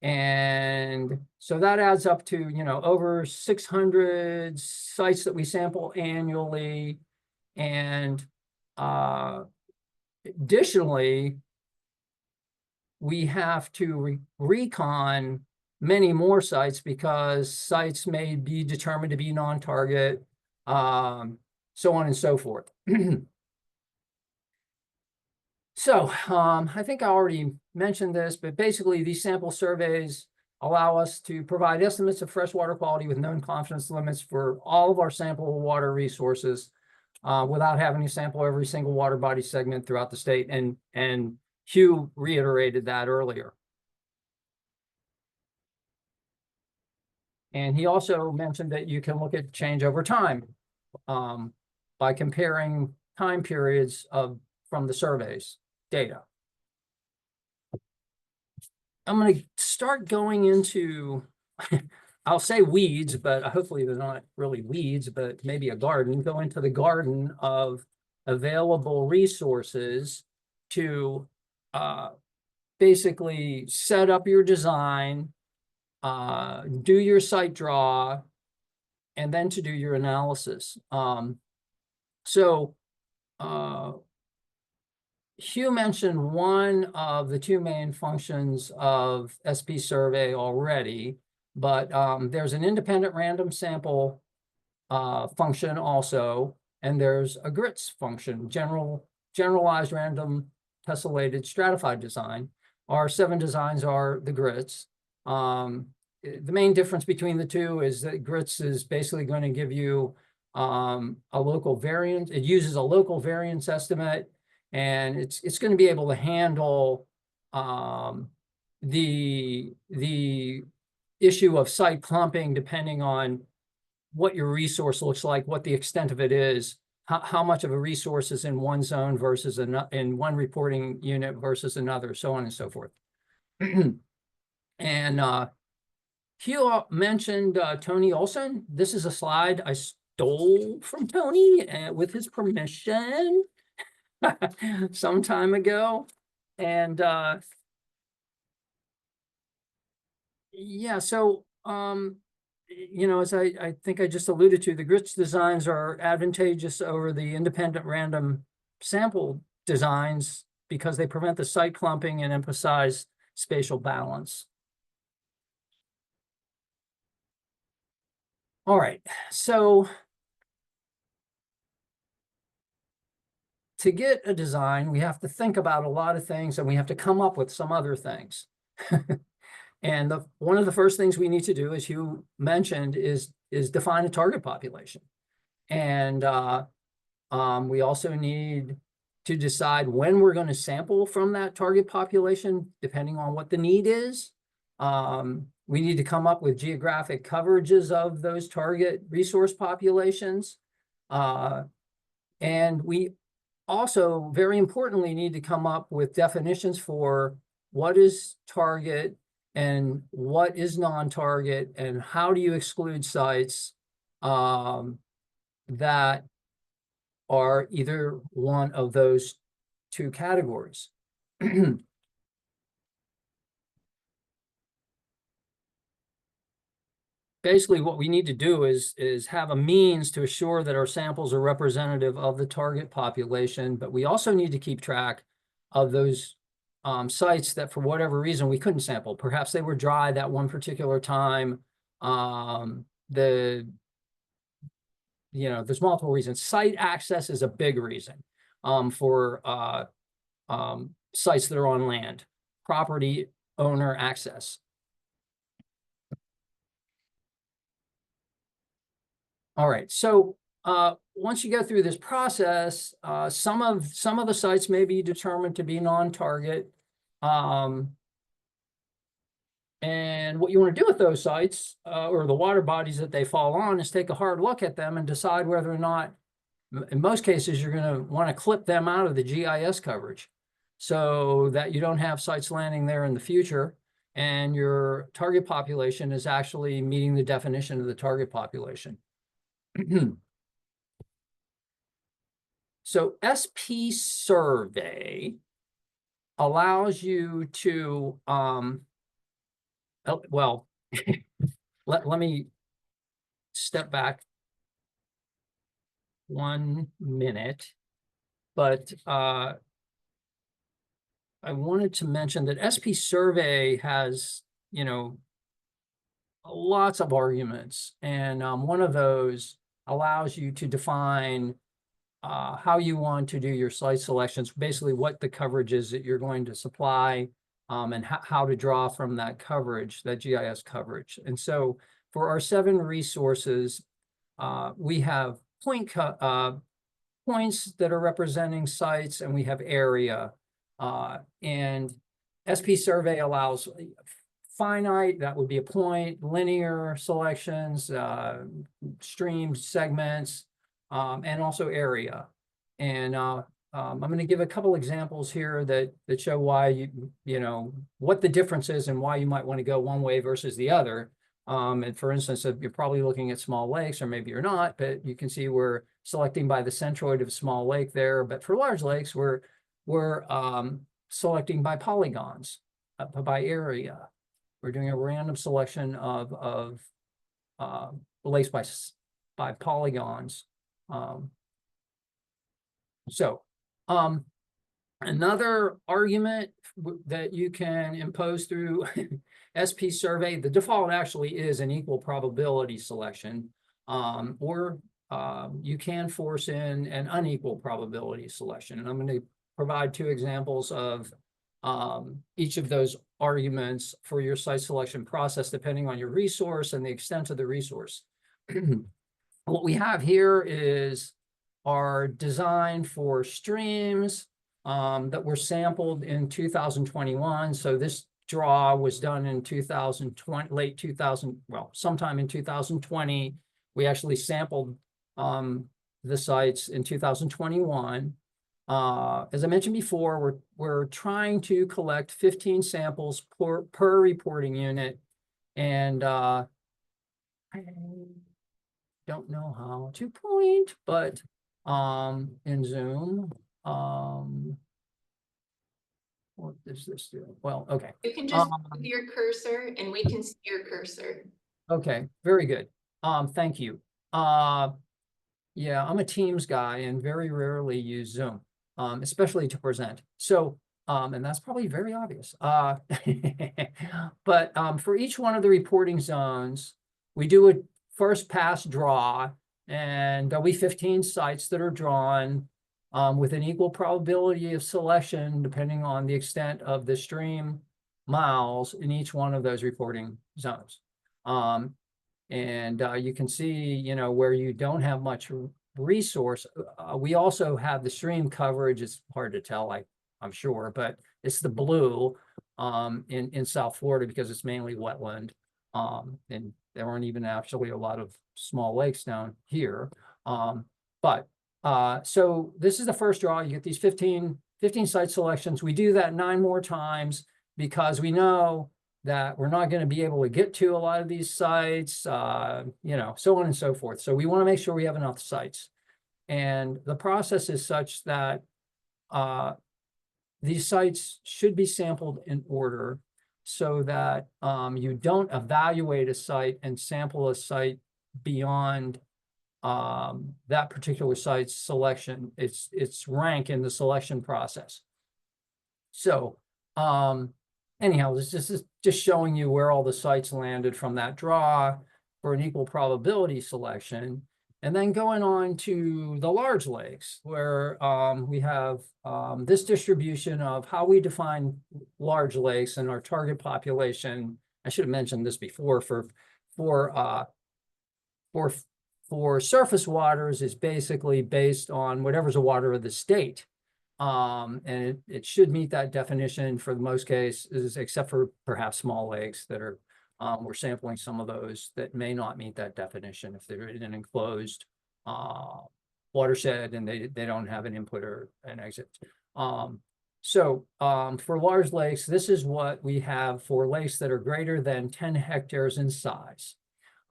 And so that adds up to, you know, over 600 sites that we sample annually. And additionally, we have to recon many more sites because sites may be determined to be non-target, so on and so forth. So I think I already mentioned this, but basically these sample surveys allow us to provide estimates of freshwater quality with known confidence limits for all of our sample water resources without having to sample every single water body segment throughout the state. And Hugh reiterated that earlier. And he also mentioned that you can look at change over time by comparing time periods from the surveys data. I'm going to start going into, I'll say weeds, but hopefully they're not really weeds, but maybe a garden. Go into the garden of available resources to basically set up your design, do your site draw, and then to do your analysis. Hugh mentioned one of the two main functions of SP survey already, but there's an independent random sample function also, and there's a GRITS function, generalized random tessellated stratified design. Our 7 designs are the GRITS. The main difference between the two is that GRITS is basically going to give you a local variance. It uses a local variance estimate, and it's going to be able to handle the issue of site clumping depending on what your resource looks like, what the extent of it is, how much of a resource is in one zone versus in one reporting unit versus another, so on and so forth. And Hugh mentioned Tony Olson. This is a slide I stole from Tony with his permission some time ago. And yeah, so you know, as I think I just alluded to, the GRITS designs are advantageous over the independent random sample designs because they prevent the site clumping and emphasize spatial balance. All right, so to get a design, we have to think about a lot of things, and we have to come up with some other things. And one of the first things we need to do, as you mentioned, is define a target population. And we also need to decide when we're going to sample from that target population, depending on what the need is. We need to come up with geographic coverages of those target resource populations. And we also, very importantly, need to come up with definitions for what is target and what is non-target, and how do you exclude sites that are either one of those two categories. Basically, what we need to do is have a means to assure that our samples are representative of the target population, but we also need to keep track of those sites that for whatever reason we couldn't sample. Perhaps they were dry that one particular time. There's multiple reasons. Site access is a big reason for sites that are on land. Property owner access. All right, so once you go through this process, some of the sites may be determined to be non-target. And what you want to do with those sites or the water bodies that they fall on is take a hard look at them and decide whether or not, in most cases, you're going to want to clip them out of the GIS coverage so that you don't have sites landing there in the future and your target population is actually meeting the definition of the target population. So SP survey allows you to well, let me step back 1 minute, but I wanted to mention that SP survey has, you know, lots of arguments, and one of those allows you to define how you want to do your site selections, basically what the coverage is that you're going to supply, and how to draw from that coverage, that GIS coverage. And so for our 7 resources, we have points that are representing sites, and we have area. And SP survey allows finite, that would be a point, linear selections, streams, segments, and also area. And I'm going to give a couple examples here that show why you know what the difference is and why you might want to go one way versus the other. And for instance, if you're probably looking at small lakes, or maybe you're not, but you can see we're selecting by the centroid of a small lake there. But for large lakes, we're selecting by polygons, by area. We're doing a random selection of lakes by polygons. Another argument that you can impose through SP survey, the default actually is an equal probability selection, or you can force in an unequal probability selection. And I'm going to provide 2 examples of each of those arguments for your site selection process, depending on your resource and the extent of the resource. What we have here is our design for streams that were sampled in 2021. So this draw was done in 2020, late 2000, well, sometime in 2020. We actually sampled the sites in 2021. As I mentioned before, we're trying to collect 15 samples per reporting unit, and I don't know how to point, but in Zoom, what does this do? Well, okay. You can just move your cursor and we can see your cursor. Okay, very good. Thank you. Yeah, I'm a Teams guy and very rarely use Zoom, especially to present. So, and that's probably very obvious. But for each one of the reporting zones, we do a first pass draw, and there'll be 15 sites that are drawn with an equal probability of selection, depending on the extent of the stream miles in each one of those reporting zones. And you can see, you know, where you don't have much resource. We also have the stream coverage. It's hard to tell, I'm sure, but it's the blue in South Florida because it's mainly wetland. And there aren't even actually a lot of small lakes down here. So this is the first draw. You get these 15 site selections. We do that 9 more times because we know that we're not going to be able to get to a lot of these sites, you know, so on and so forth. So we want to make sure we have enough sites. And the process is such that these sites should be sampled in order so that you don't evaluate a site and sample a site beyond that particular site's selection, its rank in the selection process. So anyhow, this is just showing you where all the sites landed from that draw for an equal probability selection. And then going on to the large lakes, where we have this distribution of how we define large lakes and our target population. I should have mentioned this before. For surface waters, is basically based on whatever's a water of the state. And it should meet that definition for the most cases, except for perhaps small lakes that are, we're sampling some of those that may not meet that definition if they're in an enclosed watershed and they don't have an input or an exit. For large lakes, this is what we have for lakes that are greater than 10 hectares in size.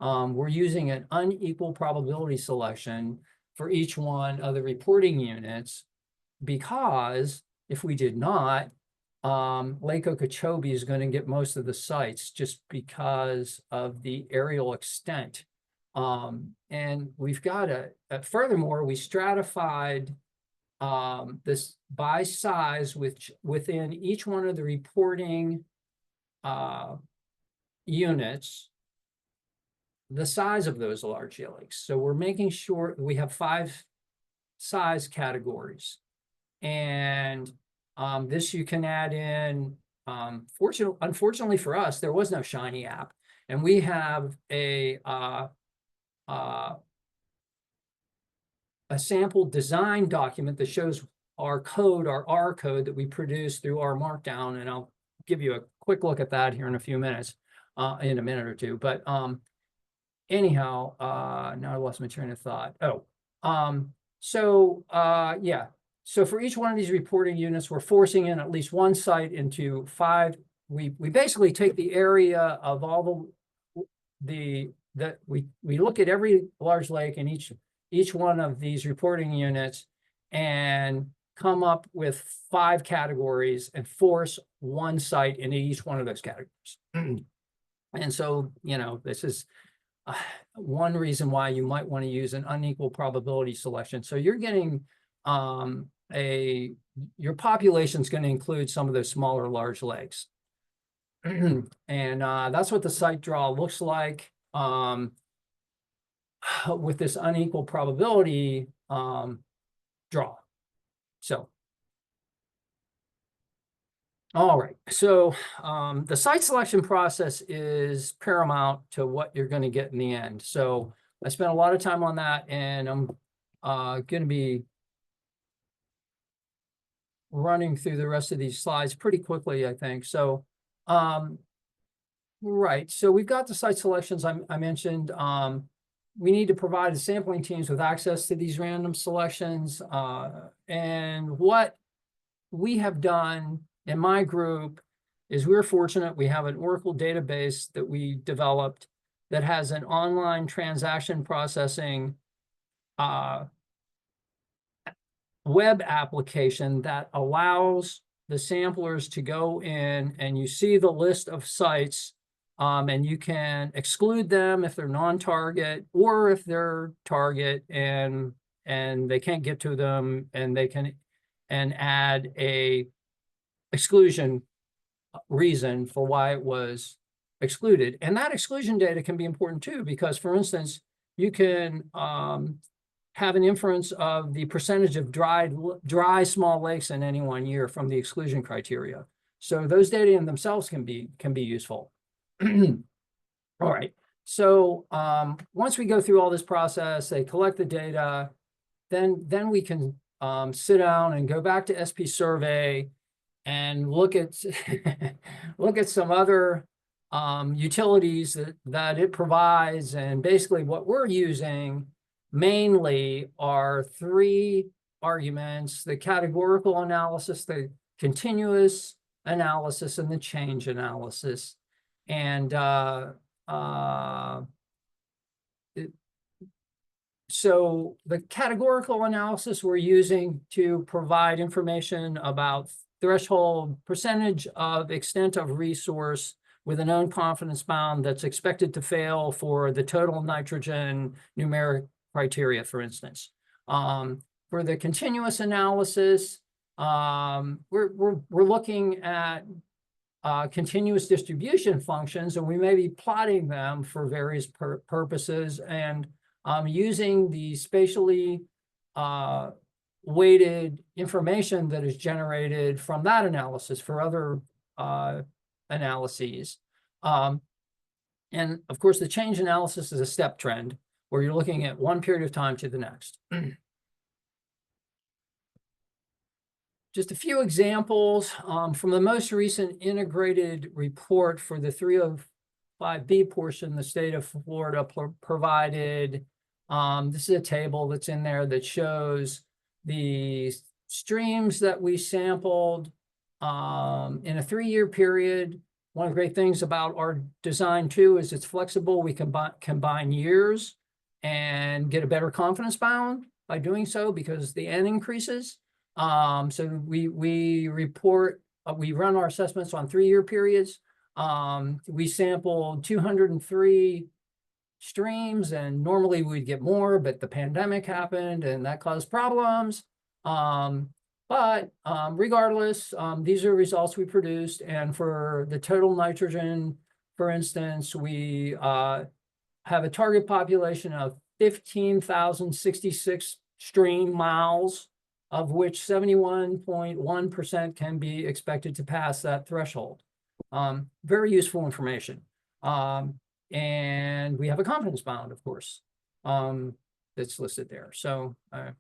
We're using an unequal probability selection for each one of the reporting units, because if we did not, Lake Okeechobee is going to get most of the sites just because of the aerial extent. And we've got furthermore, we stratified this by size, which within each one of the reporting units, the size of those large lakes. So we're making sure we have 5 size categories. And this you can add in. Unfortunately for us, there was no Shiny app, and we have a sample design document that shows our code, our R code that we produce through our Markdown, and I'll give you a quick look at that here in a few minutes, in a minute or two. But anyhow, now I lost my train of thought. Yeah. So for each one of these reporting units, we're forcing in at least one site into 5. We basically take the area of all we look at every large lake in each one of these reporting units and come up with 5 categories and force one site into each one of those categories. And so, this is one reason why you might want to use an unequal probability selection. So you're getting your population is going to include some of those smaller large lakes. And that's what the site draw looks like with this unequal probability draw. So, all right. So the site selection process is paramount to what you're going to get in the end. So I spent a lot of time on that, and I'm going to be running through the rest of these slides pretty quickly, I think. So, right. So we've got the site selections I mentioned. We need to provide the sampling teams with access to these random selections. And what we have done in my group is we're fortunate. We have an Oracle database that we developed that has an online transaction processing web application that allows the samplers to go in, and you see the list of sites, and you can exclude them if they're non-target, or if they're target and they can't get to them, and they can add a exclusion reason for why it was excluded. And that exclusion data can be important too, because, for instance, you can have an inference of the percentage of dry small lakes in any one year from the exclusion criteria. So those data in themselves can be useful. All right. So once we go through all this process, they collect the data, then we can sit down and go back to SP Survey and look at some other utilities that it provides. And basically what we're using mainly are 3 arguments: the categorical analysis, the continuous analysis, and the change analysis. And so the categorical analysis we're using to provide information about threshold, percentage of extent of resource with a known confidence bound that's expected to fail for the total nitrogen numeric criteria, for instance. For the continuous analysis, we're looking at continuous distribution functions, and we may be plotting them for various purposes, and using the spatially weighted information that is generated from that analysis for other analyses. And of course, the change analysis is a step trend where you're looking at one period of time to the next. Just a few examples from the most recent integrated report for the 305B portion the state of Florida provided. This is a table that's in there that shows the streams that we sampled in a 3-year period. One of the great things about our design too is it's flexible. We can combine years and get a better confidence bound by doing so because the N increases. So we report we run our assessments on 3-year periods. We sampled 203 streams, and normally we'd get more, but the pandemic happened and that caused problems. Regardless, these are results we produced. And for the total nitrogen, for instance, we have a target population of 15,066 stream miles, of which 71.1% can be expected to pass that threshold. Very useful information. And we have a confidence bound, of course, that's listed there. So I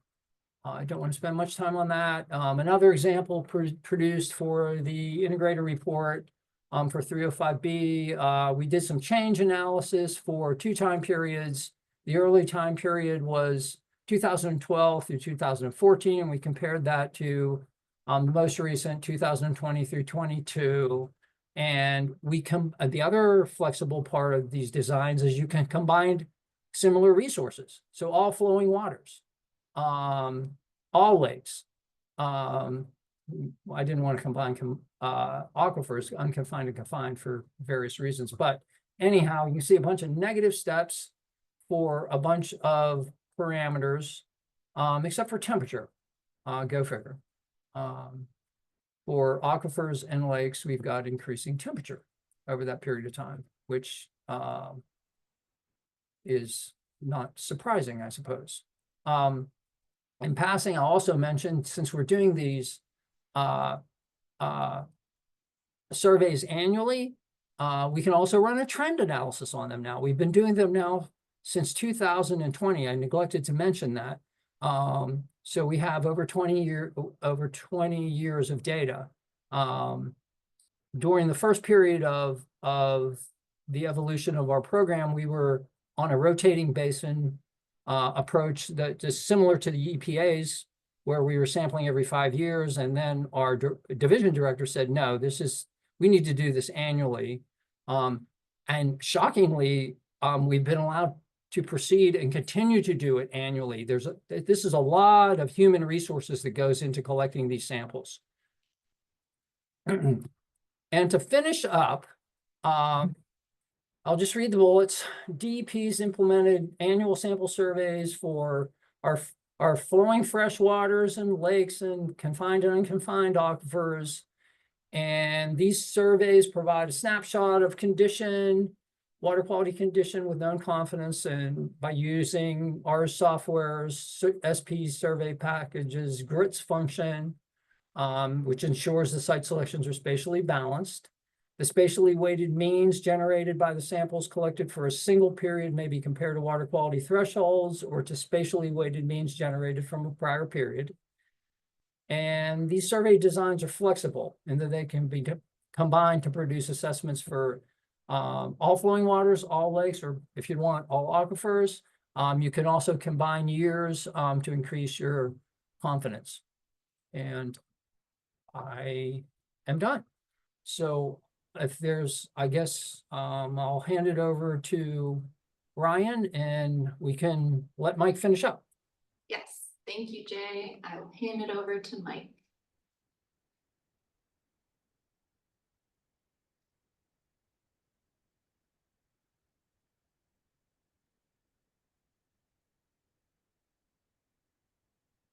don't want to spend much time on that. Another example produced for the integrator report for 305B, we did some change analysis for 2 time periods. The early time period was 2012 through 2014, and we compared that to the most recent 2020 through 22. And the other flexible part of these designs is you can combine similar resources. So all flowing waters, all lakes. I didn't want to combine aquifers, unconfined and confined, for various reasons. But anyhow, you see a bunch of negative steps for a bunch of parameters, except for temperature. Go figure. For aquifers and lakes, we've got increasing temperature over that period of time, which is not surprising, I suppose. In passing, I'll also mention, since we're doing these surveys annually, we can also run a trend analysis on them now. We've been doing them now since 2020. I neglected to mention that. So we have over 20 years of data. During the first period of the evolution of our program, we were on a rotating basin approach that is similar to the EPA's, where we were sampling every 5 years. And then our division director said, no, we need to do this annually. And shockingly, we've been allowed to proceed and continue to do it annually. This is a lot of human resources that goes into collecting these samples. And to finish up, I'll just read the bullets. DEP's implemented annual sample surveys for our flowing fresh waters and lakes and confined and unconfined aquifers. And these surveys provide a snapshot of water quality condition with known confidence, and by using our software's SP survey packages, GRITS function, which ensures the site selections are spatially balanced. The spatially weighted means generated by the samples collected for a single period may be compared to water quality thresholds or to spatially weighted means generated from a prior period. And these survey designs are flexible in that they can be combined to produce assessments for all flowing waters, all lakes, or if you want, all aquifers. You can also combine years to increase your confidence. And I am done. So if there's, I guess, I'll hand it over to Ryan and we can let Mike finish up. Yes, thank you, Jay. I will hand it over to Mike.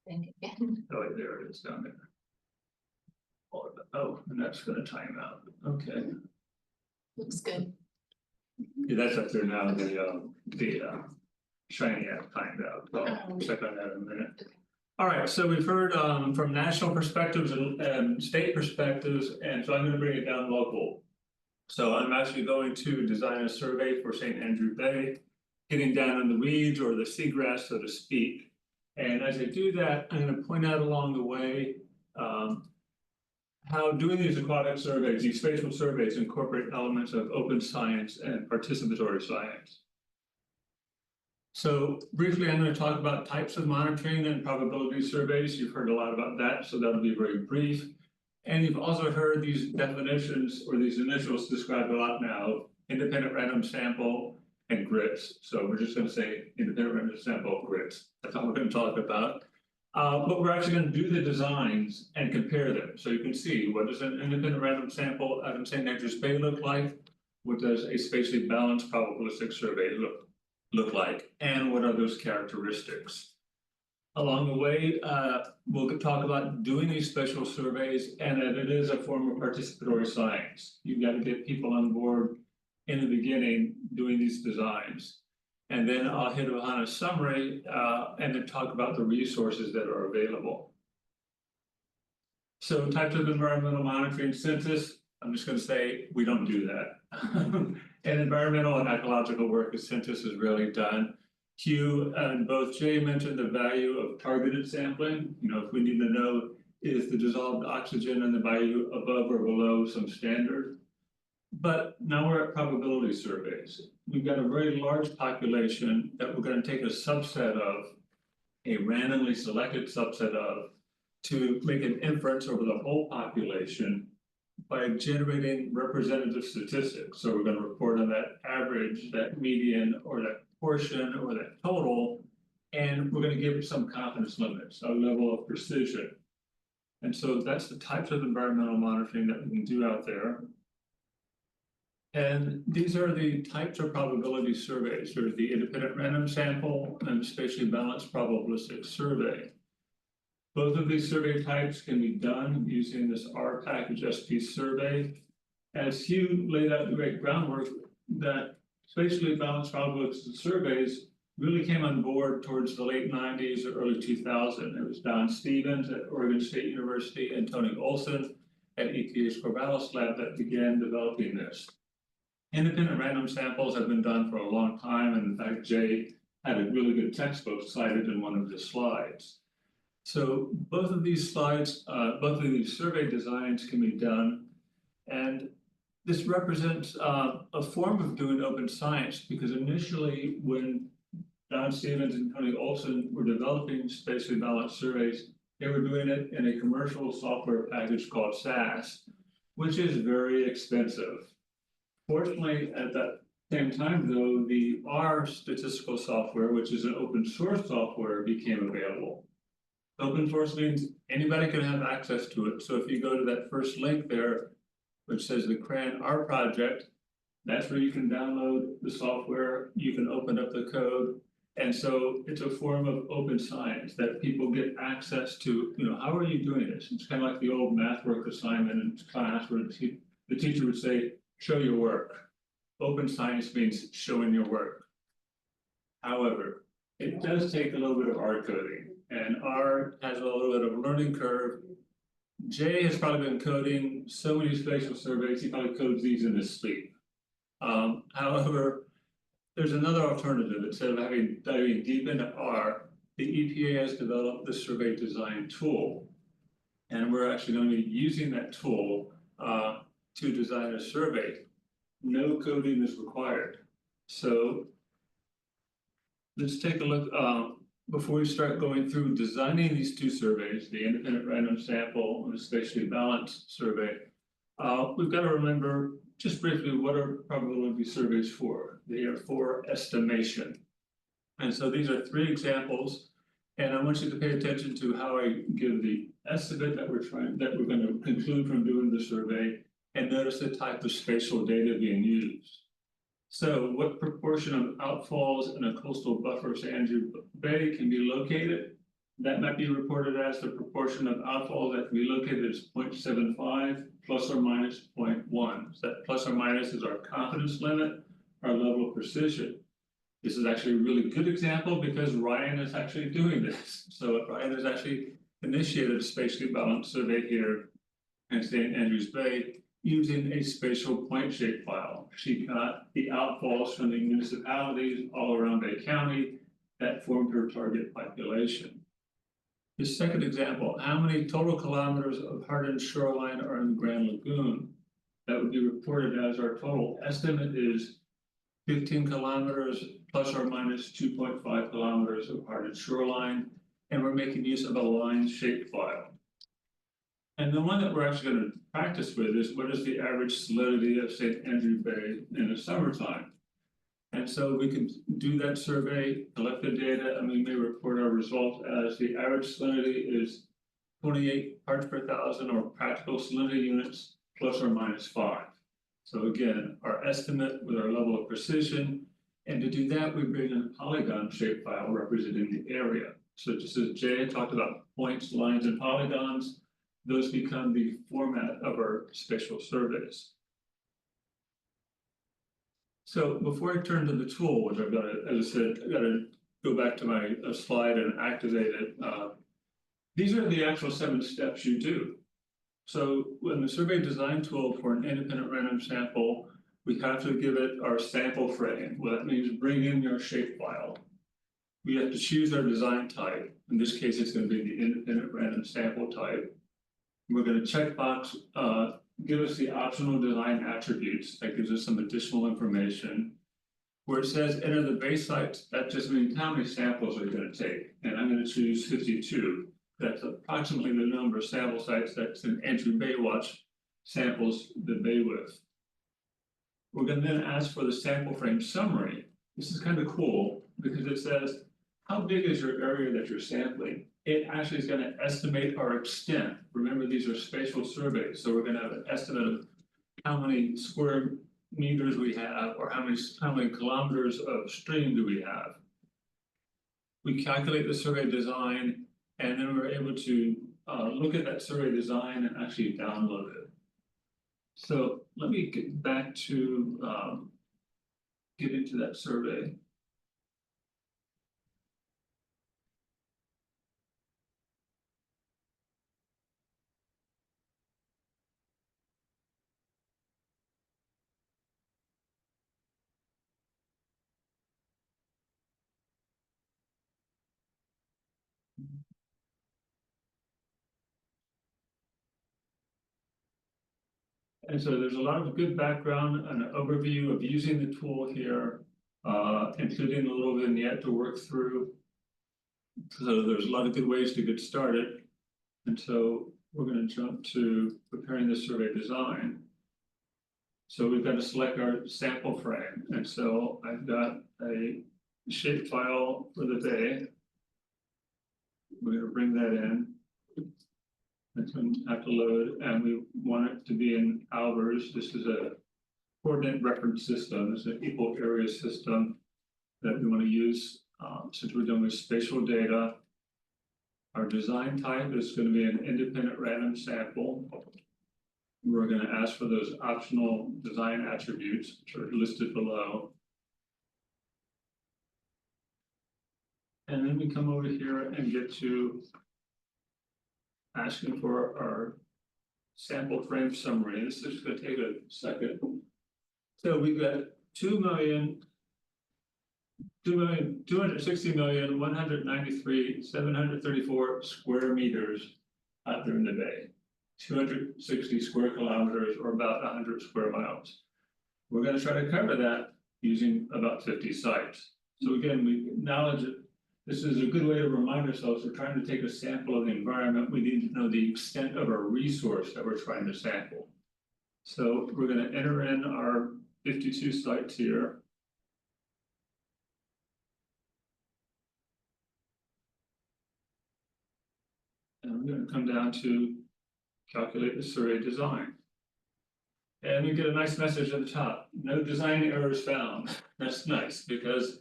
And again. Oh, there it is down there. Oh, and that's gonna time out. Okay. Looks good. Yeah, that's up there now, the shiny app timed out. I'll check on that in a minute. Okay. All right, so we've heard from national perspectives and state perspectives, and so I'm gonna bring it down local. So I'm actually going to design a survey for St. Andrew Bay, getting down in the weeds or the seagrass, so to speak. And as I do that, I'm gonna point out along the way how doing these aquatic surveys, these spatial surveys, incorporate elements of open science and participatory science. So briefly, I'm going to talk about types of monitoring and probability surveys. You've heard a lot about that, so that'll be very brief. And you've also heard these definitions or these initials described a lot now: independent random sample and GRITS. So we're just going to say independent random sample GRITS. That's all we're going to talk about. But we're actually going to do the designs and compare them, so you can see what does an independent random sample out in St. Andrews Bay look like? What does a spatially balanced probabilistic survey look like? And what are those characteristics? Along the way, we'll talk about doing these special surveys and that it is a form of participatory science. You've got to get people on board in the beginning doing these designs. And then I'll hit on a summary and then talk about the resources that are available. So types of environmental monitoring census, I'm just going to say we don't do that. And environmental and ecological work as census is really done. Hugh and both Jay mentioned the value of targeted sampling. You know, if we need to know is the dissolved oxygen and the value above or below some standard. But now we're at probability surveys. We've got a very large population that we're going to take a subset of, a randomly selected subset of, to make an inference over the whole population by generating representative statistics. So we're going to report on that average, that median, or that portion, or that total, and we're going to give it some confidence limits, a level of precision. And so that's the types of environmental monitoring that we can do out there. And these are the types of probability surveys. There's the independent random sample and the spatially balanced probabilistic survey. Both of these survey types can be done using this R package SP survey. As Hugh laid out the great groundwork, that spatially balanced probabilistic surveys really came on board towards the late 90s or early 2000s. It was Don Stevens at Oregon State University and Tony Olson at EPA's Corvallis lab that began developing this. Independent random samples have been done for a long time, and in fact, Jay had a really good textbook cited in one of his slides. So both of these slides, both of these survey designs can be done, and this represents a form of doing open science, because initially when Don Stevens and Tony Olson were developing spatially balanced surveys, they were doing it in a commercial software package called SAS, which is very expensive. Fortunately, at that same time, though, the R statistical software, which is an open source software, became available. Open source means anybody can have access to it. So if you go to that first link there, which says the CRAN R project, that's where you can download the software, you can open up the code. And so it's a form of open science that people get access to. You know, how are you doing this? It's kind of like the old math work assignment in class where the teacher would say, show your work. Open science means showing your work. However, it does take a little bit of R coding, and R has a little bit of a learning curve. Jay has probably been coding so many spatial surveys, he probably codes these in his sleep. However, there's another alternative. Instead of diving deep into R, the EPA has developed the survey design tool. And we're actually going to be using that tool to design a survey. No coding is required. So let's take a look before we start going through designing these two surveys, the independent random sample and the spatially balanced survey. We've got to remember just briefly what are probability surveys for. They are for estimation. And so these are three examples. And I want you to pay attention to how I give the estimate that we're going to conclude from doing the survey, and notice the type of spatial data being used. So what proportion of outfalls in a coastal buffer St. Andrews Bay can be located? That might be reported as the proportion of outfalls that can be located as 0.75 plus or minus 0.1. So that plus or minus is our confidence limit, our level of precision. This is actually a really good example because Ryan is actually doing this. So Ryan has actually initiated a spatially balanced survey here in St. Andrews Bay using a spatial point shape file. She got the outfalls from the municipalities all around Bay County that formed her target population. The second example, how many total kilometers of hardened shoreline are in the Grand Lagoon? That would be reported as our total estimate is 15 kilometers plus or minus 2.5 kilometers of hardened shoreline, and we're making use of a line shape file. And the one that we're actually going to practice with is what is the average salinity of St. Andrews Bay in the summertime? And so we can do that survey, collect the data, and we may report our results as the average salinity is 28 parts per thousand, or practical salinity units plus or minus 5. So again, our estimate with our level of precision, and to do that, we bring in a polygon shapefile representing the area. So just as Jay had talked about points, lines, and polygons, those become the format of our spatial surveys. So before I turn to the tool, which I've got to, as I said, I got to go back to my slide and activate it. These are the actual 7 steps you do. So when the survey design tool for an independent random sample, we have to give it our sample frame. Well, that means bring in your shapefile. We have to choose our design type. In this case, it's going to be the independent random sample type. We're going to checkbox, give us the optional design attributes. That gives us some additional information. Where it says enter the base sites, that just means how many samples are you going to take. And I'm going to choose 52. That's approximately the number of sample sites that's in Andrew Baywatch samples the bay with. We're going to then ask for the sample frame summary. This is kind of cool because it says, how big is your area that you're sampling? It actually is going to estimate our extent. Remember, these are spatial surveys, so we're going to have an estimate of how many square meters we have, or how many kilometers of stream do we have. We calculate the survey design, and then we're able to look at that survey design and actually download it. So let me get back to get into that survey. And so there's a lot of good background and an overview of using the tool here, including a little vignette to work through. So there's a lot of good ways to get started. And so we're going to jump to preparing the survey design. So we've got to select our sample frame. And so I've got a shapefile for the day. We're going to bring that in. It's going to have to load, and we want it to be in hours. This is a coordinate reference system. It's an equal area system that we want to use since we're dealing with spatial data. Our design type is going to be an independent random sample. We're going to ask for those optional design attributes, which are listed below. And then we come over here and get to asking for our sample frame summary. This is going to take a second. So we've got 2,260,193,734 square meters out there in the bay. 260 square kilometers, or about 100 square miles. We're going to try to cover that using about 50 sites. So again, we acknowledge that this is a good way to remind ourselves we're trying to take a sample of the environment. We need to know the extent of our resource that we're trying to sample. So we're going to enter in our 52 sites here. And we're going to come down to calculate the survey design. And we get a nice message at the top. No design errors found. That's nice because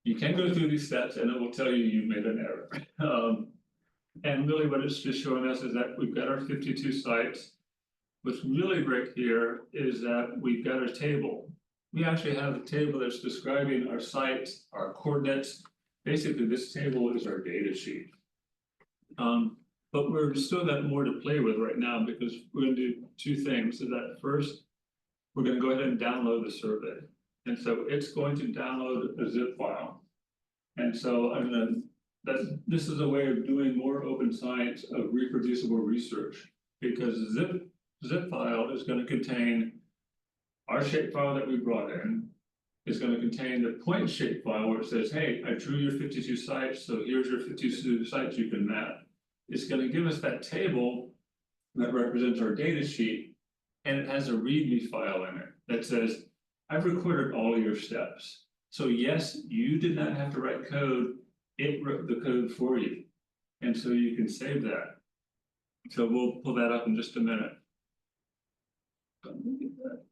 you can go through these steps and it will tell you you've made an error. And really what it's just showing us is that we've got our 52 sites. What's really great here is that we've got a table. We actually have a table that's describing our sites, our coordinates. Basically, this table is our data sheet. But we're still got more to play with right now because we're going to do 2 things. So that first, we're going to go ahead and download the survey. And so it's going to download a zip file. And so this is a way of doing more open science of reproducible research, because the zip file is going to contain our shapefile that we brought in. It's going to contain the point shapefile where it says, hey, I drew your 52 sites, so here's your 52 sites you can map. It's going to give us that table that represents our data sheet, and it has a README file in it that says, I've recorded all of your steps. So yes, you did not have to write code, it wrote the code for you. And so you can save that. So we'll pull that up in just a minute. Let me get that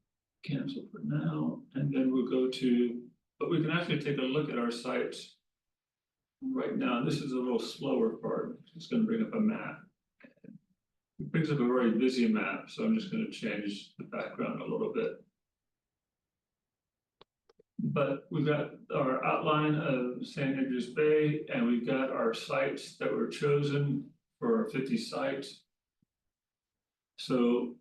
canceled for now, and then we'll go to, but we can actually take a look at our sites right now. This is a little slower part. It's going to bring up a map. It brings up a very busy map, so I'm just going to change the background a little bit. But we've got our outline of St. Andrews Bay, and we've got our sites that were chosen for our 50 sites. So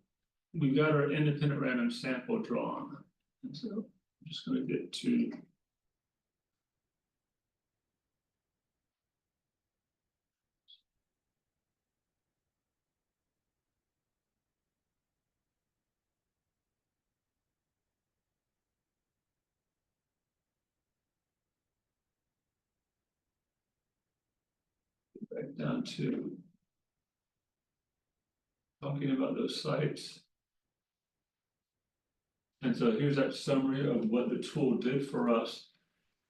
we've got our independent random sample drawn. And so I'm just going to get to back down to talking about those sites. And so here's that summary of what the tool did for us.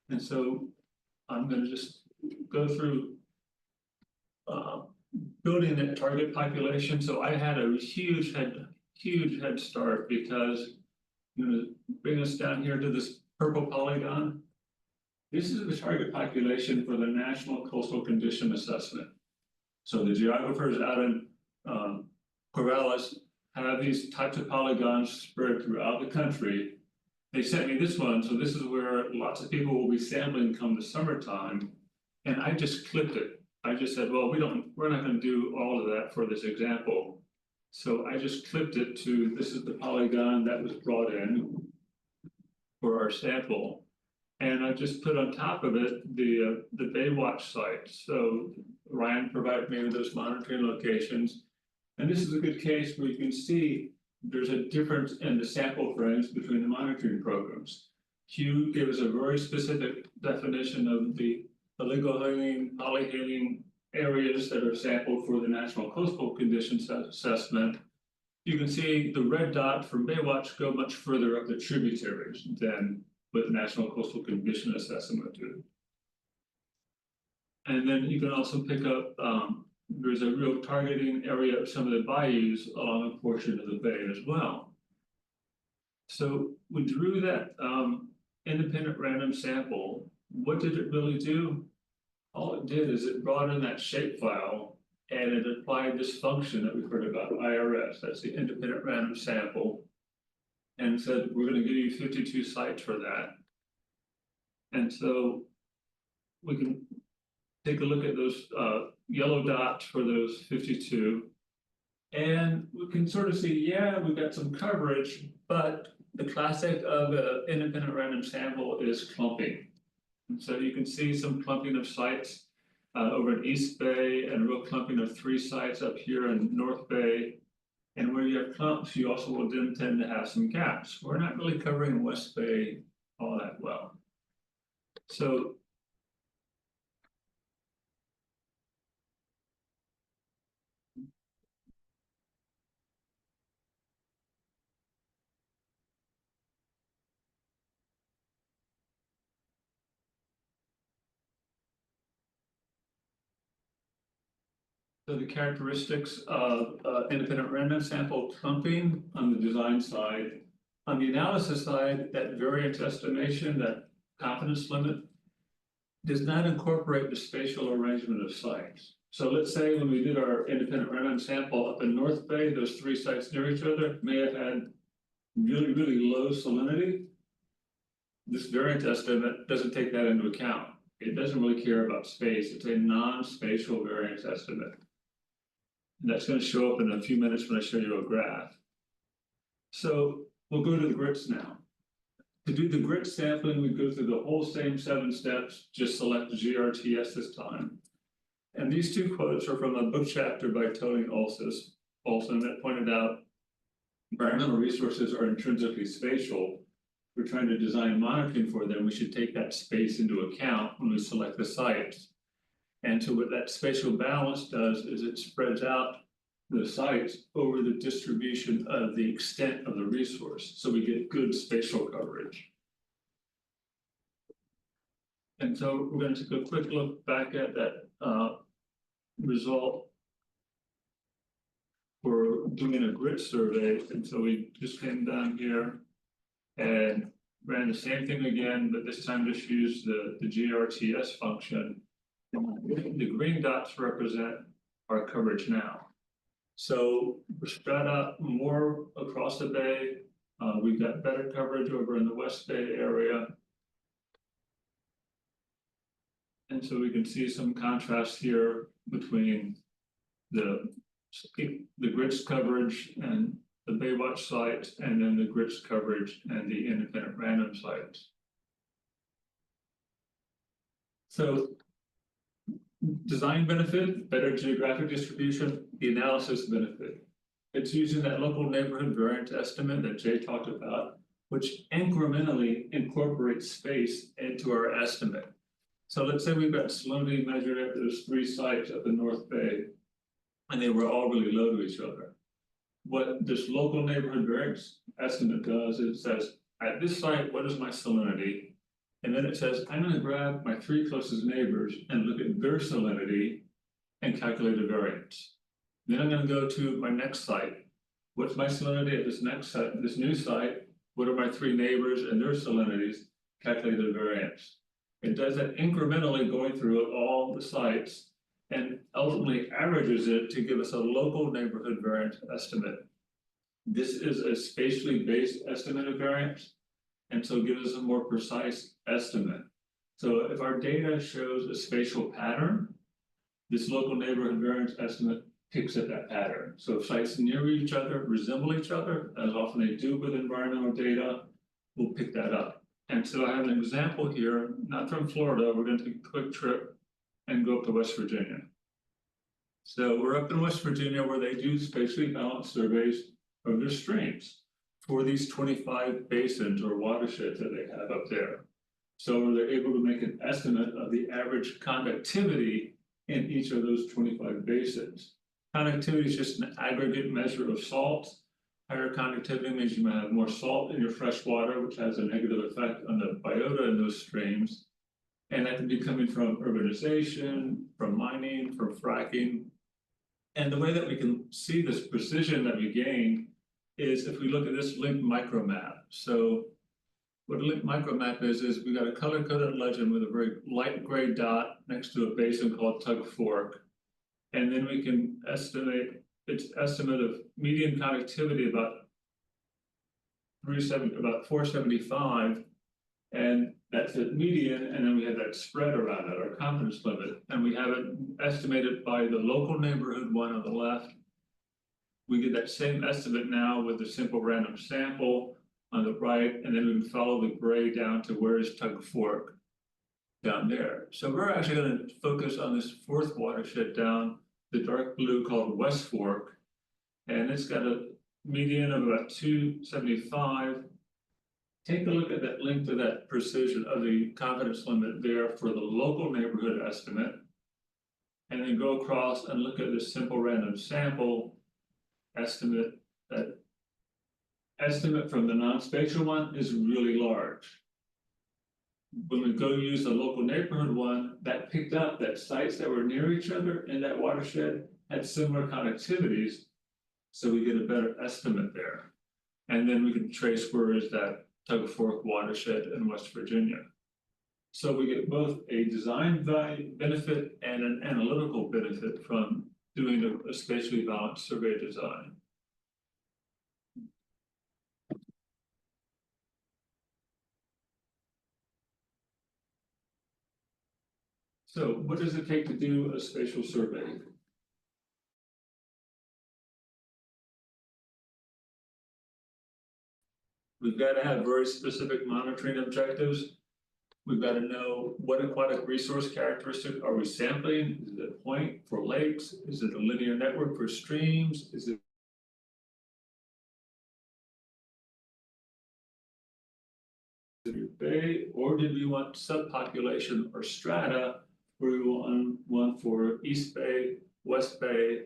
And so I'm going to just go through building that target population. So I had a huge head start because, you know, bring us down here to this purple polygon. This is the target population for the National Coastal Condition Assessment. So the geographers out in Corvallis have these types of polygons spread throughout the country. They sent me this one, so this is where lots of people will be sampling come the summertime. And I just clipped it. I just said, well, we're not going to do all of that for this example. So I just clipped it to, this is the polygon that was brought in for our sample. And I just put on top of it the Baywatch site. So Ryan provided me with those monitoring locations. And this is a good case where you can see there's a difference in the sample frames between the monitoring programs. Hugh gave us a very specific definition of the oligohaline, polyhaline areas that are sampled for the National Coastal Conditions Assessment. You can see the red dot from Baywatch go much further up the tributaries than what the National Coastal Condition Assessment would do. And then you can also pick up, there's a real targeting area of some of the bayous along a portion of the bay as well. So we drew that independent random sample. What did it really do? All it did is it brought in that shapefile and it applied this function that we've heard about, IRS, that's the independent random sample, and said, we're going to give you 52 sites for that. And so we can take a look at those yellow dots for those 52. And we can sort of see, yeah, we've got some coverage, but the classic of an independent random sample is clumping. And so you can see some clumping of sites over in East Bay and a real clumping of 3 sites up here in North Bay. And where you have clumps, you also will then tend to have some gaps. We're not really covering West Bay all that well. So the characteristics of independent random sample clumping on the design side. On the analysis side, that variance estimation, that confidence limit, does not incorporate the spatial arrangement of sites. So let's say when we did our independent random sample up in North Bay, those 3 sites near each other may have had really, really low salinity. This variance estimate doesn't take that into account. It doesn't really care about space. It's a non-spatial variance estimate. And that's going to show up in a few minutes when I show you a graph. So we'll go to the grits now. To do the grit sampling, we go through the whole same 7 steps, just select GRTS this time. And these 2 quotes are from a book chapter by Tony Olson that pointed out environmental resources are intrinsically spatial. We're trying to design monitoring for them. We should take that space into account when we select the sites. And so what that spatial balance does is it spreads out the sites over the distribution of the extent of the resource. So we get good spatial coverage. And so we're going to take a quick look back at that result for doing a grid survey. And so we just came down here and ran the same thing again, but this time just used the GRTS function. The green dots represent our coverage now. So we're spread out more across the bay. We've got better coverage over in the West Bay area. And so we can see some contrast here between the GRIDS coverage and the Baywatch sites, and then the GRIDS coverage and the independent random sites. So design benefit, better geographic distribution, the analysis benefit. It's using that local neighborhood variance estimate that Jay talked about, which incrementally incorporates space into our estimate. So let's say we've got salinity measured at those 3 sites at the North Bay, and they were all really low to each other. What this local neighborhood variance estimate does is it says, at this site, what is my salinity? And then it says, I'm going to grab my 3 closest neighbors and look at their salinity and calculate a variance. Then I'm going to go to my next site. What's my salinity at this next site, this new site? What are my 3 neighbors and their salinities? Calculate a variance. It does that incrementally going through all the sites and ultimately averages it to give us a local neighborhood variance estimate. This is a spatially based estimate of variance, and so gives us a more precise estimate. So if our data shows a spatial pattern, this local neighborhood variance estimate picks at that pattern. So if sites near each other resemble each other, as often they do with environmental data, we'll pick that up. And so I have an example here, not from Florida. We're going to take a quick trip and go up to West Virginia. So we're up in West Virginia where they do spatially balanced surveys of their streams for these 25 basins or watersheds that they have up there. So they're able to make an estimate of the average conductivity in each of those 25 basins. Conductivity is just an aggregate measure of salt. Higher conductivity means you might have more salt in your fresh water, which has a negative effect on the biota in those streams. And that can be coming from urbanization, from mining, from fracking. And the way that we can see this precision that we gain is if we look at this linked micromap. So what a linked micromap is we got a color-coded legend with a very light gray dot next to a basin called Tug Fork. And then we can estimate its estimate of median conductivity about 475, and that's the median, and then we have that spread around it, our confidence limit, and we have it estimated by the local neighborhood one on the left. We get that same estimate now with the simple random sample on the right, and then we can follow the gray down to where is Tug Fork down there. So we're actually going to focus on this 4th watershed down, the dark blue called West Fork, and it's got a median of about 275. Take a look at that link to that precision of the confidence limit there for the local neighborhood estimate, and then go across and look at this simple random sample estimate. That estimate from the non-spatial one is really large. When we go use the local neighborhood one, that picked up that sites that were near each other in that watershed had similar conductivities, so we get a better estimate there. And then we can trace where is that Tug Fork watershed in West Virginia. So we get both a design value benefit and an analytical benefit from doing a spatially balanced survey design. So what does it take to do a spatial survey? We've got to have very specific monitoring objectives. We've got to know what aquatic resource characteristic are we sampling? Is it a point for lakes? Is it a linear network for streams? Is it bay, or did we want subpopulation or strata where we want one for East Bay, West Bay?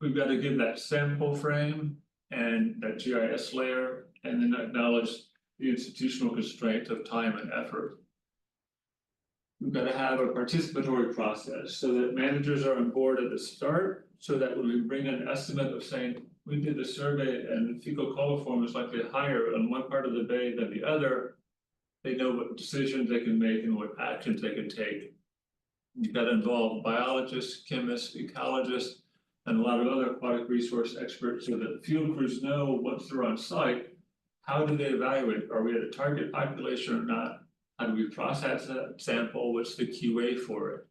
We've got to give that sample frame and that GIS layer, and then acknowledge the institutional constraint of time and effort. We've got to have a participatory process so that managers are on board at the start, so that when we bring an estimate of saying, we did the survey and the fecal coliform is likely higher in one part of the bay than the other, they know what decisions they can make and what actions they can take. You've got to involve biologists, chemists, ecologists, and a lot of other aquatic resource experts so that field crews know once they're on site, how do they evaluate? Are we at a target population or not? How do we process that sample? What's the QA for it?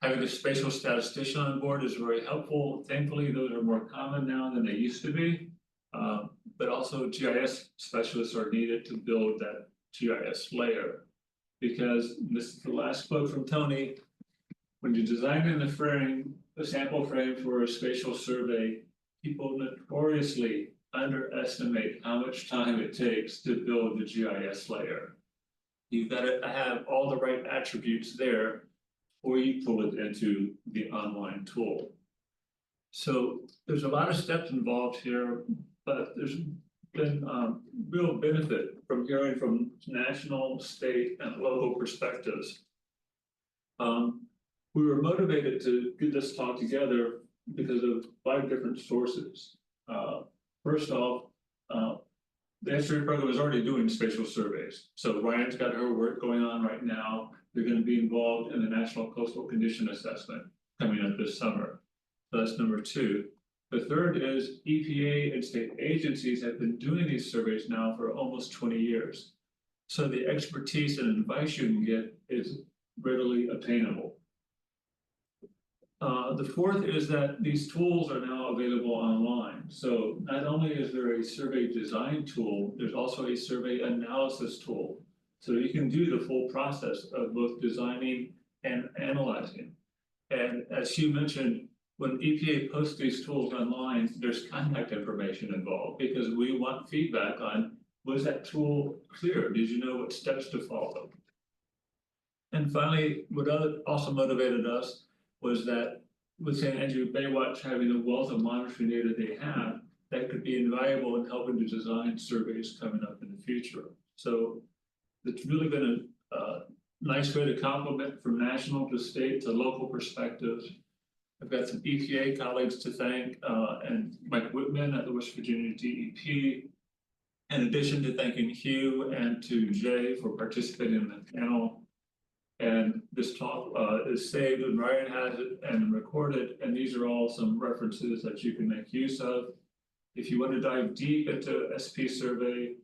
Having a spatial statistician on board is very helpful. Thankfully, those are more common now than they used to be. But also GIS specialists are needed to build that GIS layer. Because this is the last quote from Tony, when you design in the frame, the sample frame for a spatial survey, people notoriously underestimate how much time it takes to build the GIS layer. You've got to have all the right attributes there before you pull it into the online tool. So there's a lot of steps involved here, but there's been real benefit from hearing from national, state, and local perspectives. We were motivated to get this talk together because of 5 different sources. First off, the Estuary program is already doing spatial surveys. So Ryan's got her work going on right now. They're going to be involved in the National Coastal Condition Assessment coming up this summer. So that's number 2. The third is EPA and state agencies have been doing these surveys now for almost 20 years. So the expertise and advice you can get is readily attainable. The fourth is that these tools are now available online. So not only is there a survey design tool, there's also a survey analysis tool. So you can do the full process of both designing and analyzing. And as Hugh mentioned, when EPA posts these tools online, there's contact information involved because we want feedback on, was that tool clear? Did you know what steps to follow? And finally, what also motivated us was that with St. Andrew Baywatch having the wealth of monitoring data they have, that could be invaluable in helping to design surveys coming up in the future. So it's really been a nice way to complement from national to state to local perspectives. I've got some EPA colleagues to thank and Mike Whitman at the West Virginia DEP, in addition to thanking Hugh and to Jay for participating in the panel. And this talk is saved and Ryan has it and recorded, and these are all some references that you can make use of. If you want to dive deep into SP survey,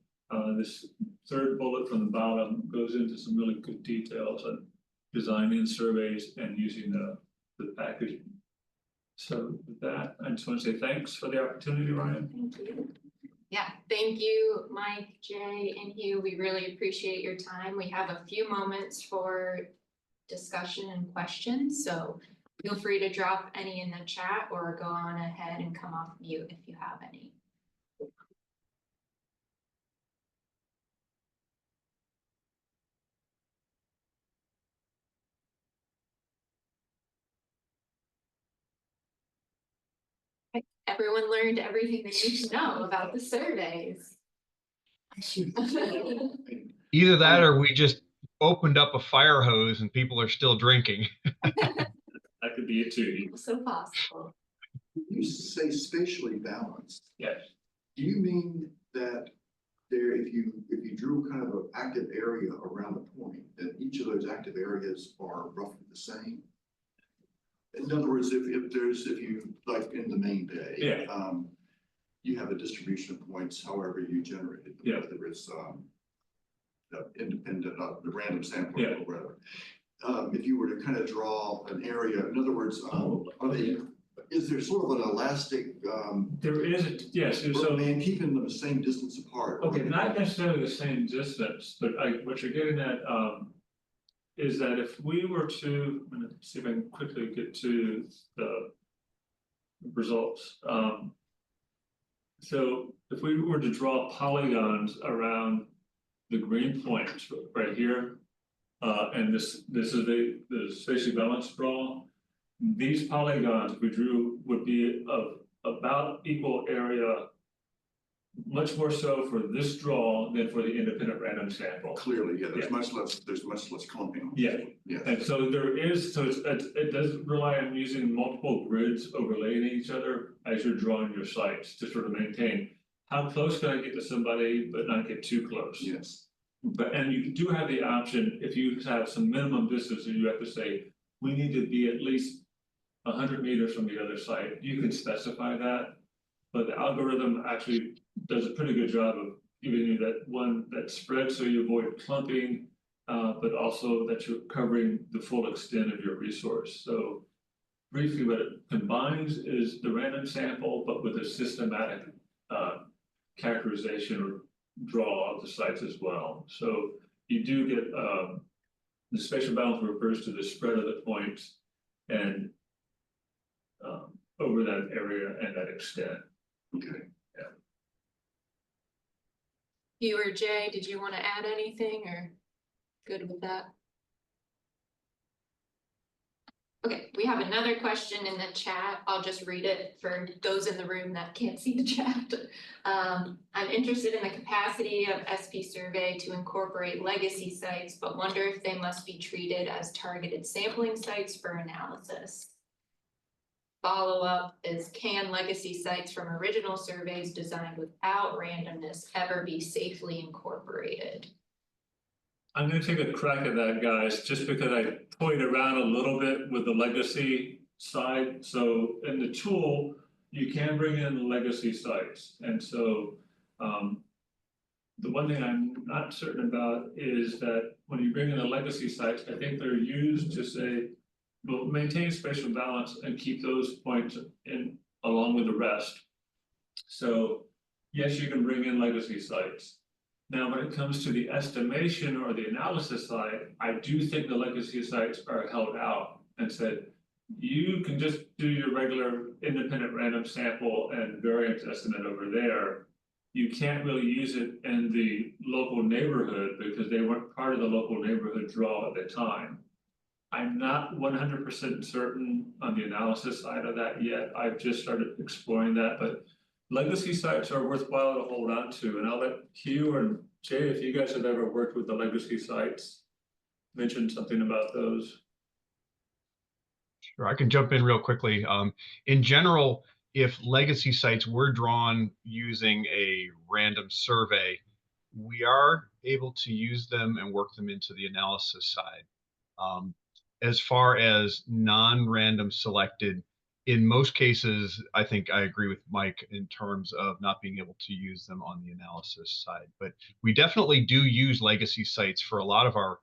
this third bullet from the bottom goes into some really good details on designing surveys and using the packaging. So with that, I just want to say thanks for the opportunity, Ryan. Thank you. Yeah, thank you, Mike, Jay, and Hugh. We really appreciate your time. We have a few moments for discussion and questions, so feel free to drop any in the chat or go on ahead and come off mute if you have any. Everyone learned everything they need to know about the surveys. Either that or we just opened up a fire hose and people are still drinking. That could be it too. Also possible. You say spatially balanced. Yes. Do you mean that there, if you drew kind of an active area around the point, that each of those active areas are roughly the same? In other words, if you like in the main bay, Yeah. You have a distribution of points, however you generate it, Yeah. whether it's independent of the random sample Yeah. or whatever. If you were to kind of draw an area, in other words, is there sort of an elastic There is, yes, so and keeping them the same distance apart? okay, not necessarily the same distance, but what you're getting at is that if we were to, I'm gonna see if I can quickly get to the results. So if we were to draw polygons around the green point right here, and this is the spatially balanced draw. These polygons we drew would be of about equal area much more so for this draw than for the independent random sample. Clearly, yeah, Yeah. there's much less clumping. Yeah. Yeah. And so it does rely on using multiple grids overlaying each other as you're drawing your sites to sort of maintain how close can I get to somebody, but not get too close. Yes. But, and you do have the option, if you have some minimum distance and you have to say, we need to be at least 100 meters from the other site, you can specify that. But the algorithm actually does a pretty good job of giving you that one that spread so you avoid clumping, but also that you're covering the full extent of your resource. So briefly, what it combines is the random sample, but with a systematic characterization or draw of the sites as well. So you do get the spatial balance refers to the spread of the points and over that area and that extent. Okay. Hugh or Jay, did you want to add anything or good with that? Okay, we have another question in the chat. I'll just read it for those in the room that can't see the chat. I'm interested in the capacity of SP survey to incorporate legacy sites, but wonder if they must be treated as targeted sampling sites for analysis. Follow-up is, can legacy sites from original surveys designed without randomness ever be safely incorporated? I'm gonna take a crack at that, guys, just because I toyed around a little bit with the legacy side. So in the tool, you can bring in the legacy sites. And so the one thing I'm not certain about is that when you bring in the legacy sites, I think they're used to say, we'll maintain spatial balance and keep those points in along with the rest. So yes, you can bring in legacy sites. Now, when it comes to the estimation or the analysis side, I do think the legacy sites are held out and said, you can just do your regular independent random sample and variance estimate over there. You can't really use it in the local neighborhood because they weren't part of the local neighborhood draw at the time. I'm not 100% certain on the analysis side of that yet. I've just started exploring that, but legacy sites are worthwhile to hold on to. And I'll let Hugh and Jay, if you guys have ever worked with the legacy sites, mention something about those. Sure, I can jump in real quickly. In general, if legacy sites were drawn using a random survey, we are able to use them and work them into the analysis side. As far as non-random selected, in most cases, I think I agree with Mike in terms of not being able to use them on the analysis side. But we definitely do use legacy sites for a lot of our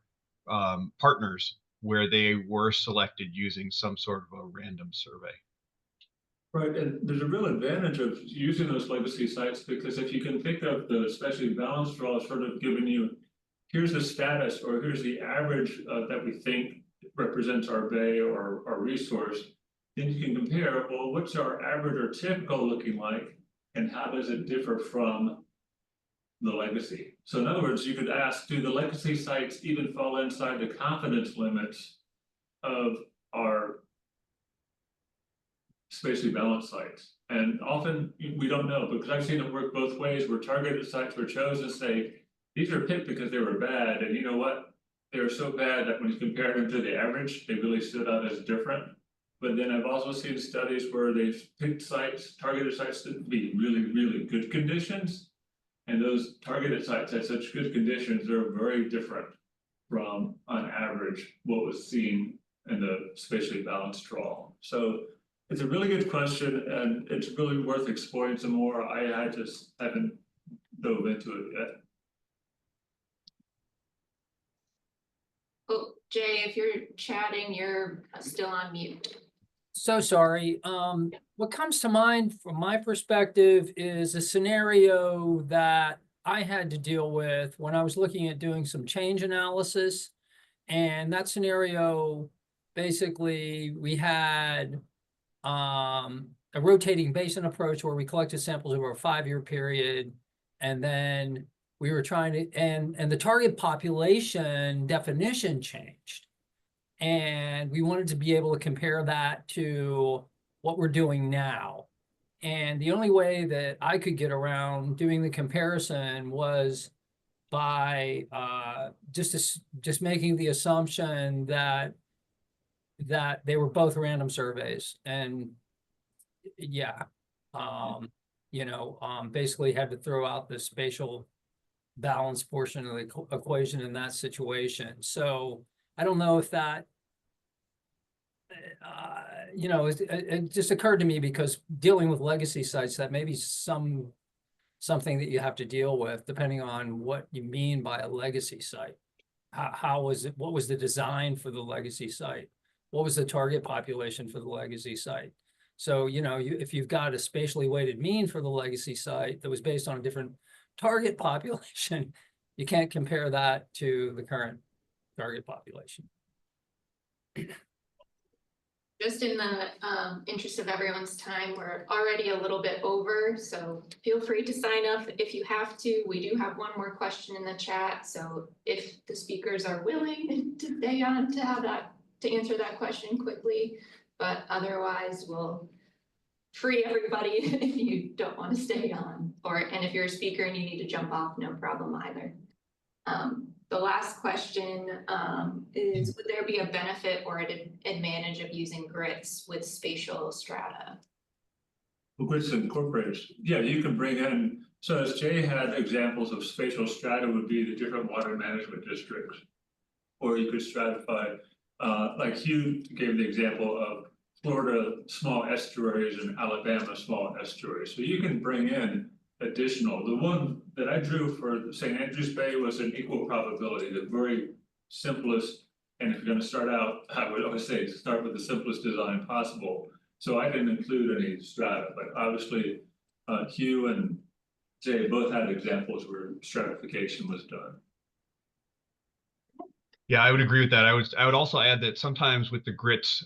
partners where they were selected using some sort of a random survey. Right, and there's a real advantage of using those legacy sites because if you can think of the spatially balanced draw as sort of giving you, here's the status or here's the average that we think represents our bay or our resource, then you can compare, well, what's our average or typical looking like and how does it differ from the legacy? So in other words, you could ask, do the legacy sites even fall inside the confidence limits of our spatially balanced sites? And often we don't know because I've seen it work both ways where targeted sites were chosen, say, these are picked because they were bad. And you know what? They were so bad that when you compare them to the average, they really stood out as different. But then I've also seen studies where they've picked sites, targeted sites to be really, really good conditions. And those targeted sites had such good conditions, they're very different from, on average, what was seen in the spatially balanced draw. So it's a really good question and it's really worth exploring some more. I just haven't dove into it yet. Oh, Jay, if you're chatting, you're still on mute. So sorry. What comes to mind from my perspective is a scenario that I had to deal with when I was looking at doing some change analysis. And that scenario, basically, we had a rotating basin approach where we collected samples over a 5-year period. And then we were trying to, and the target population definition changed. And we wanted to be able to compare that to what we're doing now. And the only way that I could get around doing the comparison was by just making the assumption that they were both random surveys. And yeah, basically had to throw out the spatial balance portion of the equation in that situation. So I don't know if that, it just occurred to me, because dealing with legacy sites, that may be something that you have to deal with, depending on what you mean by a legacy site. How was it? What was the design for the legacy site? What was the target population for the legacy site? So, if you've got a spatially weighted mean for the legacy site that was based on a different target population, you can't compare that to the current target population. Just in the interest of everyone's time, we're already a little bit over, so feel free to sign up if you have to. We do have one more question in the chat, so if the speakers are willing to stay on to answer that question quickly, but otherwise we'll free everybody if you don't want to stay on, and if you're a speaker and you need to jump off, no problem either. The last question is, would there be a benefit or an advantage of using grits with spatial strata? Well, grits incorporated, yeah, you can bring in, so as Jay had examples of spatial strata would be the different water management districts. Or you could stratify, like Hugh gave the example of Florida small estuaries and Alabama small estuaries. So you can bring in additional. The one that I drew for St. Andrews Bay was an equal probability, the very simplest. And if you're going to start out, I would always say start with the simplest design possible. So I didn't include any strata, but obviously Hugh and Jay both had examples where stratification was done. Yeah, I would agree with that. I would also add that sometimes with the grits,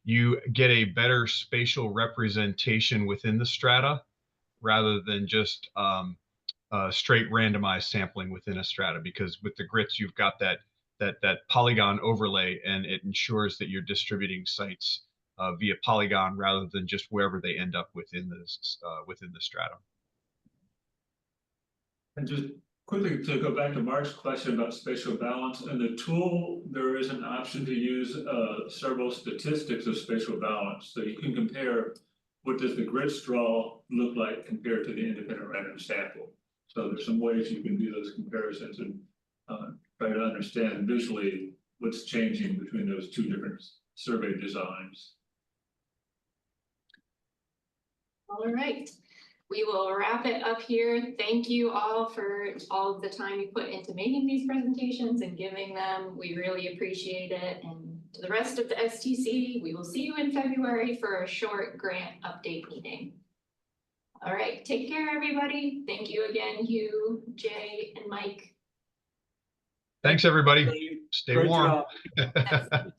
you get a better spatial representation within the strata, rather than just straight randomized sampling within a strata, because with the grits you've got that polygon overlay, and it ensures that you're distributing sites via polygon rather than just wherever they end up within the strata. And just quickly to go back to Mark's question about spatial balance, in the tool there is an option to use several statistics of spatial balance, so you can compare what does the grid straw look like compared to the independent random sample. So there's some ways you can do those comparisons and try to understand visually what's changing between those two different survey designs. All right, we will wrap it up here. Thank you all for all of the time you put into making these presentations and giving them. We really appreciate it. And to the rest of the STC, we will see you in February for a short grant update meeting. All right, take care, everybody. Thank you again, Hugh, Jay, and Mike. Thanks, everybody. Stay warm. Great job.